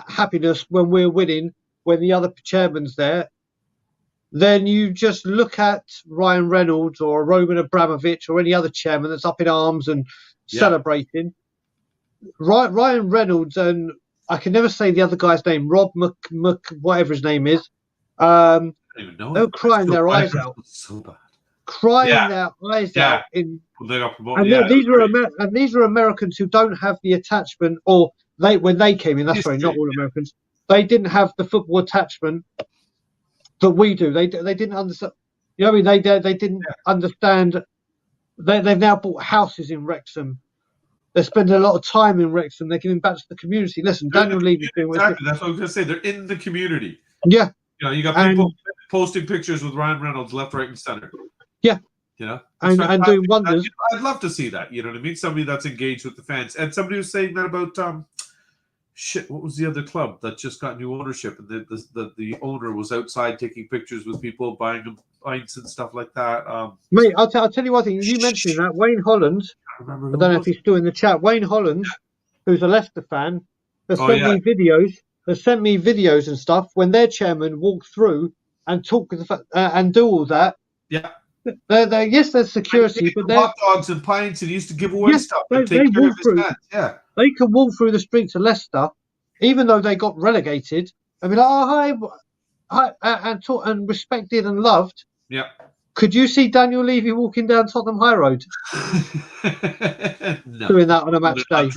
[SPEAKER 2] happiness when we're winning, when the other chairman's there. Then you just look at Ryan Reynolds or Roman Abramovich or any other chairman that's up in arms and celebrating. Ryan Reynolds and I can never say the other guy's name, Rob whatever his name is.
[SPEAKER 1] I don't even know.
[SPEAKER 2] They're crying their eyes out.
[SPEAKER 1] So bad.
[SPEAKER 2] Crying their eyes out in. These are Americans who don't have the attachment, or when they came in. That's sorry, not all Americans. They didn't have the football attachment that we do. They didn't understand. You know what I mean? They didn't understand. They've now bought houses in Wrexham. They're spending a lot of time in Wrexham. They're giving back to the community. Listen, Daniel Levy's doing
[SPEAKER 1] exactly. That's what I was going to say. They're in the community.
[SPEAKER 2] Yeah.
[SPEAKER 1] You know, you got people posting pictures with Ryan Reynolds left, right, and center.
[SPEAKER 2] Yeah.
[SPEAKER 1] You know,
[SPEAKER 2] and doing wonders.
[SPEAKER 1] I'd love to see that. You know what I mean? Somebody that's engaged with the fans. And somebody was saying that about what was the other club that just got new ownership, and the owner was outside taking pictures with people, buying them pints and stuff like that.
[SPEAKER 2] Mate, I'll tell you one thing. You mentioned that Wayne Holland. I don't know if he's still in the chat. Wayne Holland, who's a Leicester fan, has sent me videos. Has sent me videos and stuff when their chairman walked through and talk and do all that.
[SPEAKER 1] Yeah.
[SPEAKER 2] Yes, there's security, but they're
[SPEAKER 1] hot dogs and pints and used to give away stuff.
[SPEAKER 2] They walk through. They can walk through the streets of Leicester, even though they got relegated. I mean, hi, and taught and respected and loved.
[SPEAKER 1] Yeah.
[SPEAKER 2] Could you see Daniel Levy walking down Tottenham High Road?
[SPEAKER 1] No.
[SPEAKER 2] Doing that on a match day.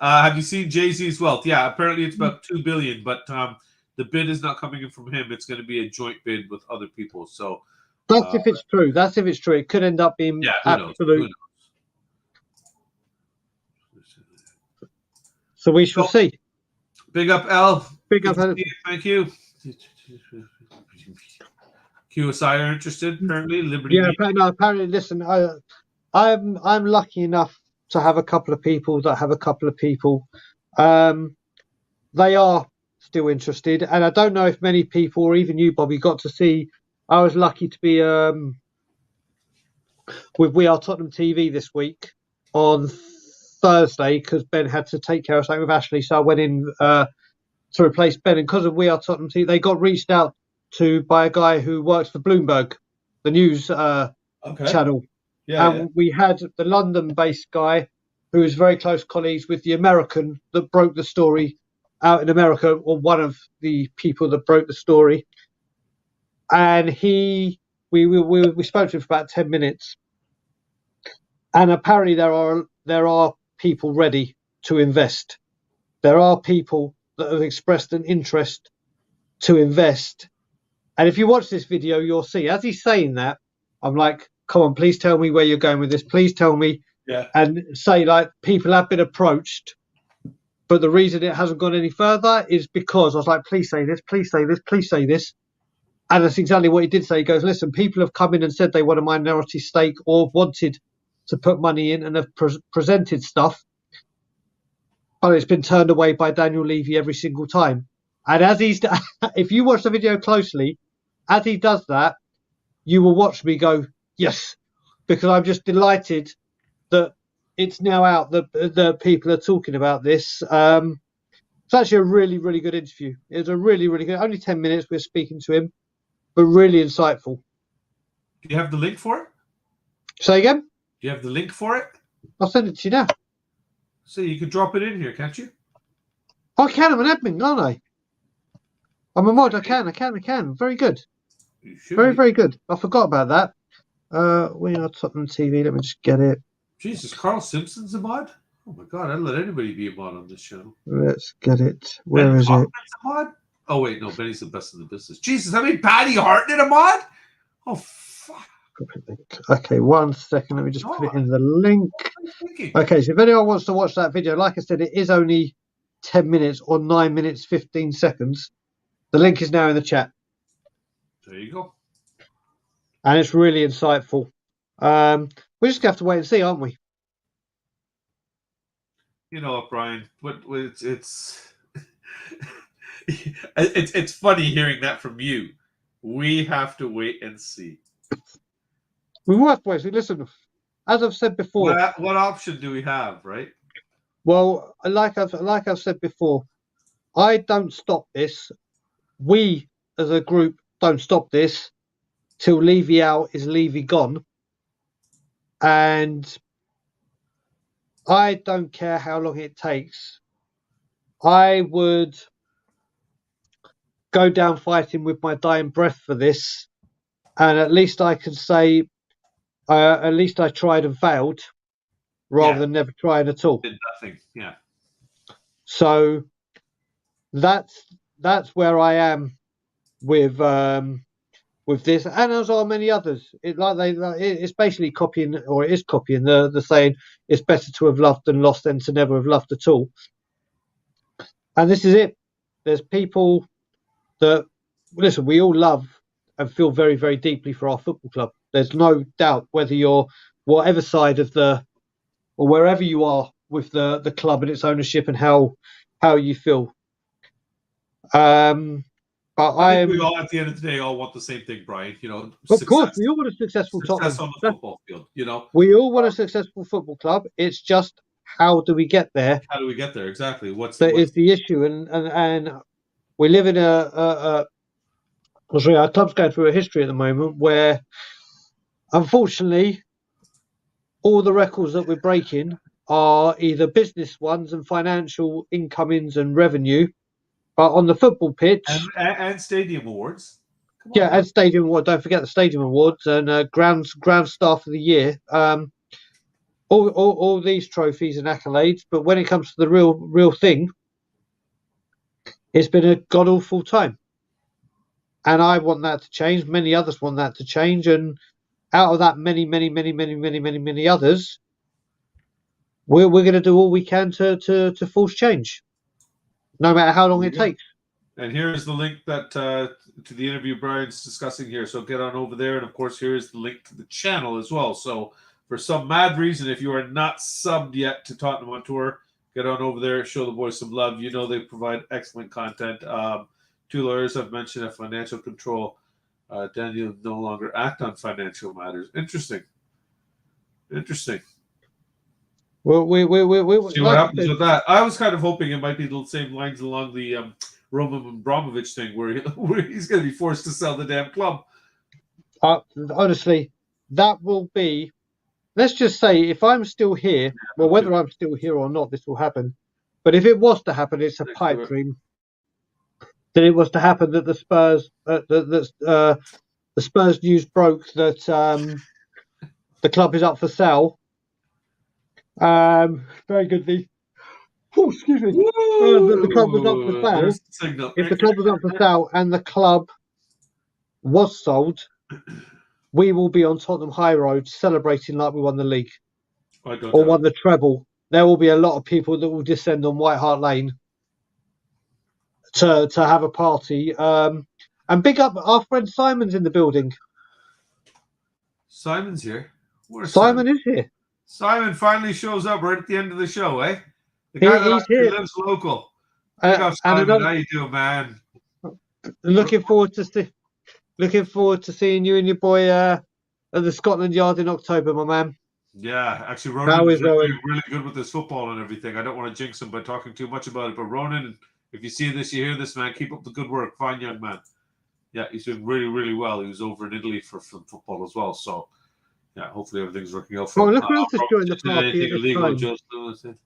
[SPEAKER 1] Have you seen Jay-Z's wealth? Yeah, apparently it's about $2 billion, but the bid is not coming in from him. It's going to be a joint bid with other people. So
[SPEAKER 2] that's if it's true. That's if it's true. It could end up being absolute. Who knows? So we shall see. Big up,
[SPEAKER 1] L.
[SPEAKER 2] Big up, L.
[SPEAKER 1] Thank you. QSI are interested, apparently. Liberty.
[SPEAKER 2] Yeah, apparently. Listen, I'm lucky enough to have a couple of people that have a couple of people. They are still interested, and I don't know if many people, or even you, Bobby, got to see. I was lucky to be with We Are Tottenham TV this week on Thursday because Ben had to take care of something with Ashley, so I went in to replace Ben. And because of We Are Tottenham TV, they got reached out to by a guy who works for Bloomberg, the news channel. And we had the London-based guy who was very close colleagues with the American that broke the story out in America, or one of the people that broke the story. And we spoke to him for about 10 minutes. And apparently there are people ready to invest. There are people that have expressed an interest to invest. And if you watch this video, you'll see, as he's saying that, I'm like, come on, please tell me where you're going with this. Please tell me.
[SPEAKER 1] Yeah.
[SPEAKER 2] And say, like, people have been approached, but the reason it hasn't gone any further is because I was like, please say this, please say this, please say this. And that's exactly what he did say. He goes, listen, people have come in and said they want a minority stake or wanted to put money in and have presented stuff, but it's been turned away by Daniel Levy every single time. And as if you watch the video closely, as he does that, you will watch me go, yes, because I'm just delighted that it's now out that people are talking about this. It's actually a really, really good interview. It was a really, really good, only 10 minutes we're speaking to him, but really insightful.
[SPEAKER 1] Do you have the link for it?
[SPEAKER 2] Say again?
[SPEAKER 1] Do you have the link for it?
[SPEAKER 2] I'll send you the link.
[SPEAKER 1] I'll send it to you. Do you have the link for it?
[SPEAKER 2] I'll send it to you now.
[SPEAKER 1] So you could drop it in here, can't you?
[SPEAKER 2] I can. I'm an admin, aren't I? I'm a mod. I can. Very good.
[SPEAKER 1] You should
[SPEAKER 2] Very,
[SPEAKER 1] be.
[SPEAKER 2] very good. I forgot about that. We are Tottenham TV. Let me just get it.
[SPEAKER 1] Jesus, Carl Simpson's a mod? Oh my god, I'd let anybody be a mod on this channel.
[SPEAKER 2] Let's get it. Where
[SPEAKER 1] Ben
[SPEAKER 2] is it?
[SPEAKER 1] Hoffman's a mod? Oh wait, no, Benny's the best in the business. Jesus, I mean Patty Hart in a mod? Oh fuck.
[SPEAKER 2] Okay, 1 second. Let me just put it in the link.
[SPEAKER 1] What am I thinking?
[SPEAKER 2] Okay, so if anyone wants to watch that video, like I said, it is only 10 minutes or 9 minutes, 15 seconds. The link is now in the chat.
[SPEAKER 1] There you go.
[SPEAKER 2] And it's really insightful. We're just going to have to wait and see, aren't we?
[SPEAKER 1] You know what, Brian? It's funny hearing that from you. We have to wait and see.
[SPEAKER 2] We will have to wait. So listen, as I've said before.
[SPEAKER 1] What option do we have, right?
[SPEAKER 2] Well, like I've said before, I don't stop this. We, as a group, don't stop this till Levy out is Levy gone. And I don't care how long it takes. I would go down fighting with my dying breath for this. And at least I can say, at least I tried and failed rather than never trying at all.
[SPEAKER 1] Did nothing, yeah.
[SPEAKER 2] So that's where I am with this, and as are many others. It's basically copying, or it is copying the saying, it's better to have loved than lost than to never have loved at all. And this is it. There's people that, listen, we all love and feel very, very deeply for our football club. There's no doubt, whether you're whatever side of or wherever you are with the club and its ownership and how you feel. But
[SPEAKER 1] I think we all, at the end of the day, all want the same thing, Brian. You know,
[SPEAKER 2] of course, we all want a successful
[SPEAKER 1] success
[SPEAKER 2] Tottenham.
[SPEAKER 1] on the football field. You know,
[SPEAKER 2] we all want a successful football club. It's just, how do we get there?
[SPEAKER 1] How do we get there? Exactly. What's
[SPEAKER 2] the issue? And we live in our club's going through a history at the moment where, unfortunately, all the records that we're breaking are either business ones and financial incomings and revenue. But on the football pitch,
[SPEAKER 1] and stadium awards,
[SPEAKER 2] and stadium award. Don't forget the stadium awards and ground staff of the year. All these trophies and accolades. But when it comes to the real thing, it's been a god awful time. And I want that to change. Many others want that to change. And out of that, many others, we're going to do all we can to force change, no matter how long it takes.
[SPEAKER 1] And here's the link that to the interview Brian's discussing here. So get on over there. And of course, here is the link to the channel as well. So for some mad reason, if you are not subbed yet to Tottenham on Tour, get on over there, show the boys some love. You know they provide excellent content. 2 lawyers I've mentioned have financial control. Daniel no longer act on financial matters. Interesting.
[SPEAKER 2] Well, we
[SPEAKER 1] see what happens with that. I was kind of hoping it might be the same lines along the Roman Abramovich thing, where he's going to be forced to sell the damn club.
[SPEAKER 2] Honestly, that will be. Let's just say, if I'm still here, well, whether I'm still here or not, this will happen. But if it was to happen, it's a pipe dream. That it was to happen that the Spurs, the Spurs news broke that the club is up for sale. Very good. Oh, excuse me. The club was up for sale. If the club was up for sale and the club was sold, we will be on Tottenham High Road celebrating like we won the league or won the treble. There will be a lot of people that will descend on White Hart Lane to have a party. And big up, our friend Simon's in the building.
[SPEAKER 1] Simon's here.
[SPEAKER 2] Simon is here.
[SPEAKER 1] Simon finally shows up right at the end of the show, eh? The guy that actually lives local. Simon, how you doing, man?
[SPEAKER 2] Looking forward to seeing you and your boy at the Scotland Yard in October, my man.
[SPEAKER 1] Yeah, actually, Ronan is really good with his football and everything. I don't want to jinx him by talking too much about it, but Ronan, if you see this, you hear this, man, keep up the good work. Fine young man. Yeah, he's doing really, really well. He was over in Italy for football as well, so Yeah, hopefully everything's working out
[SPEAKER 2] Oh,
[SPEAKER 1] for him.
[SPEAKER 2] look who else has joined the party
[SPEAKER 1] Anything
[SPEAKER 2] at this
[SPEAKER 1] illegal,
[SPEAKER 2] time.
[SPEAKER 1] Joe's doing it.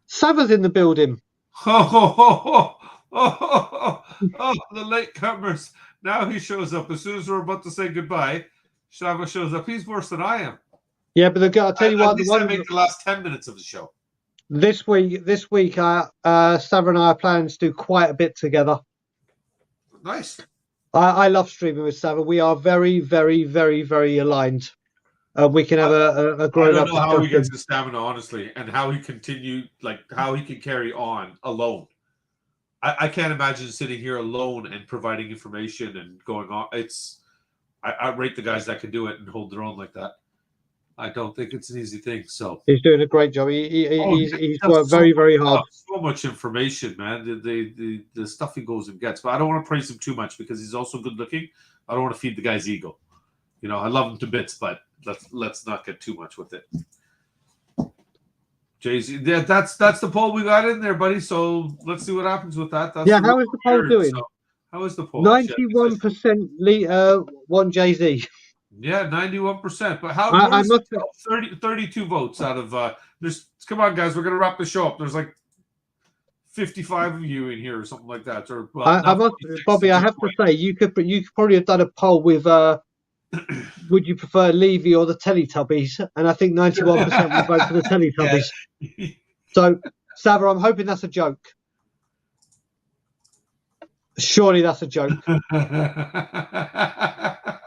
[SPEAKER 2] Sava's in the building.
[SPEAKER 1] Oh, the latecomers. Now he shows up. As soon as we're about to say goodbye, Shava shows up. He's worse than I am.
[SPEAKER 2] Yeah, but I'll tell you what.
[SPEAKER 1] At least I make the last 10 minutes of the show.
[SPEAKER 2] This week, Sava and I are planning to do quite a bit together.
[SPEAKER 1] Nice.
[SPEAKER 2] I love streaming with Sava. We are very, very, very, very aligned. We can have a grown-up
[SPEAKER 1] I don't know how he
[SPEAKER 2] discussion.
[SPEAKER 1] gets the stamina, honestly, and how he how he can carry on alone. I can't imagine sitting here alone and providing information and going on. I rate the guys that can do it and hold their own like that. I don't think it's an easy thing. So
[SPEAKER 2] he's doing a great job. He's worked
[SPEAKER 1] so
[SPEAKER 2] very, very hard.
[SPEAKER 1] So much information, man. The stuff he goes and gets. But I don't want to praise him too much because he's also good looking. I don't want to feed the guy's ego. You know, I love him to bits, but let's not get too much with it. Jay-Z, yeah, that's the poll we got in there, buddy. So let's see what happens with that. That's
[SPEAKER 2] how is the poll doing?
[SPEAKER 1] So, how is the poll?
[SPEAKER 2] 91% want Jay-Z.
[SPEAKER 1] Yeah, 91%. But how?
[SPEAKER 2] I must
[SPEAKER 1] 32 votes out of there's. Come on, guys, we're gonna wrap the show up. There's like 55 of you in here or something like that. Or
[SPEAKER 2] I must, Bobby. I have to say, you could probably have done a poll with. Would you prefer Levy or the Teletubbies? And I think 91% would vote for the Teletubbies. Yeah. So, Sava, I'm hoping that's a joke. Surely that's a joke.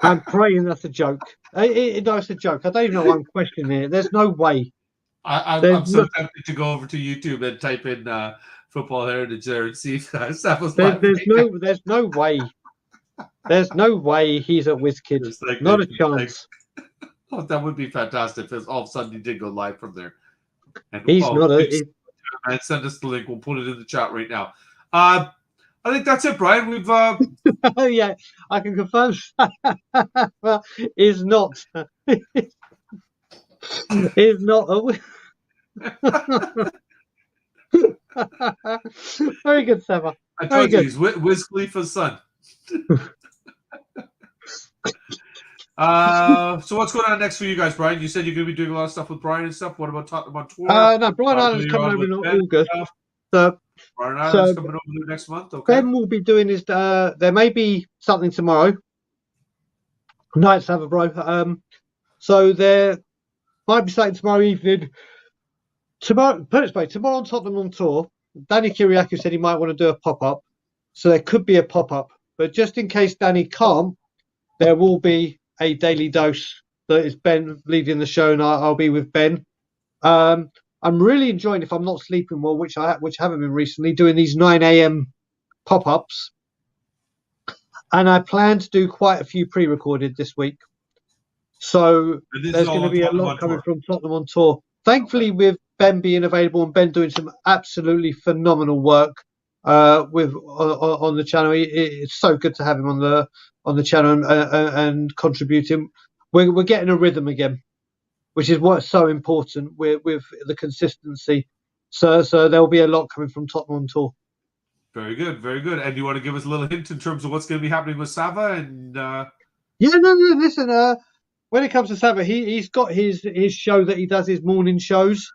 [SPEAKER 2] I'm praying that's a joke. No, it's a joke. I don't even know why I'm questioning it. There's no way.
[SPEAKER 1] I'm so tempted to go over to YouTube and type in Football Heritage there and see if Sava's
[SPEAKER 2] there's no way. There's no way he's at WizKid.
[SPEAKER 1] Like,
[SPEAKER 2] not a chance.
[SPEAKER 1] Oh, that would be fantastic if all of a sudden he did go live from there. And,
[SPEAKER 2] he's not a...
[SPEAKER 1] And send us the link. We'll put it in the chat right now. I think that's it, Brian. We've
[SPEAKER 2] yeah, I can confirm. Well, is not is not a... Very good, Sava.
[SPEAKER 1] I told you he's Wiz Khalifa's son. So what's going on next for you guys, Brian? You said you're going to be doing a lot of stuff with Brian and stuff. What about Tottenham on tour?
[SPEAKER 2] No, Brian Ireland's coming over in August.
[SPEAKER 1] Brian Ireland's coming over next month. Okay.
[SPEAKER 2] Ben will be doing his. There may be something tomorrow. Nights have a bro. So there might be something tomorrow evening. Tomorrow, put it this way, tomorrow on Tottenham on tour, Danny Kiriakou said he might want to do a pop-up. So there could be a pop-up. But just in case Danny can't, there will be a daily dose that is Ben leading the show, and I'll be with Ben. I'm really enjoying, if I'm not sleeping well, which I haven't been recently, doing these 9 a.m. pop-ups. And I plan to do quite a few pre-recorded this week. So there's going to be a lot coming from Tottenham on tour. Thankfully, with Ben being available and Ben doing some absolutely phenomenal work on the channel, it's so good to have him on the channel and contributing. We're getting a rhythm again, which is what's so important with the consistency. So there'll be a lot coming from Tottenham on tour.
[SPEAKER 1] Very good, very good. And you want to give us a little hint in terms of what's going to be happening with Sava? And
[SPEAKER 2] yeah, no. Listen, when it comes to Sava, he's got his show that he does, his morning shows.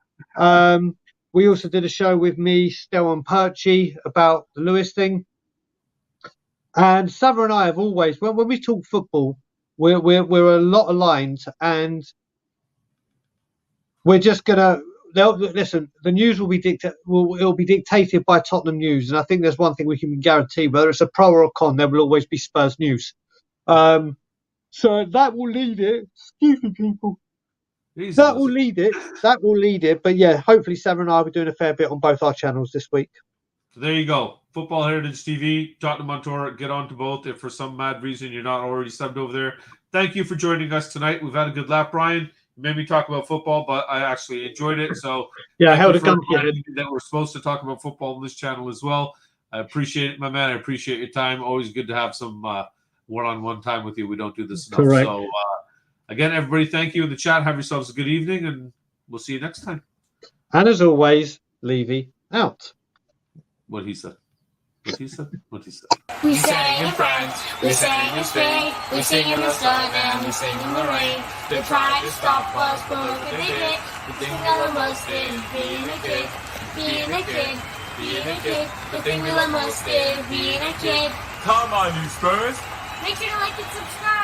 [SPEAKER 2] We also did a show with me, Stel and Perchy, about the Lewis thing. And Sava and I have always, when we talk football, we're a lot aligned, and we're just gonna listen. The news will be dictated by Tottenham news, and I think there's one thing we can guarantee: whether it's a pro or a con, there will always be Spurs news. So that will lead it. Excuse me, people. That will lead it. But yeah, hopefully Sava and I will be doing a fair bit on both our channels this week.
[SPEAKER 1] So there you go. Football Heritage TV, Tottenham on tour. Get on to both if for some mad reason you're not already subbed over there. Thank you for joining us tonight. We've had a good laugh, Brian. You made me talk about football, but I actually enjoyed it. So
[SPEAKER 2] yeah, I held a gun
[SPEAKER 1] that we're supposed to talk about football on this channel as well. I appreciate it, my man. I appreciate your time. Always good to have some one-on-one time with you. We don't do this enough.
[SPEAKER 2] Correct.
[SPEAKER 1] So again, everybody, thank you in the chat. Have yourselves a good evening, and we'll see you next time.
[SPEAKER 2] And as always, Levy out.
[SPEAKER 1] What he said. What he said? What he said?
[SPEAKER 4] We sang in France, we sang in Spain, we sing in the sun and we sing in the rain. They tried to stop us, but they didn't. The thing we love most is being a kid, being a kid, being a kid. The thing we love most is being a kid.
[SPEAKER 3] Come on, you Spurs.
[SPEAKER 4] Make sure to like and subscribe.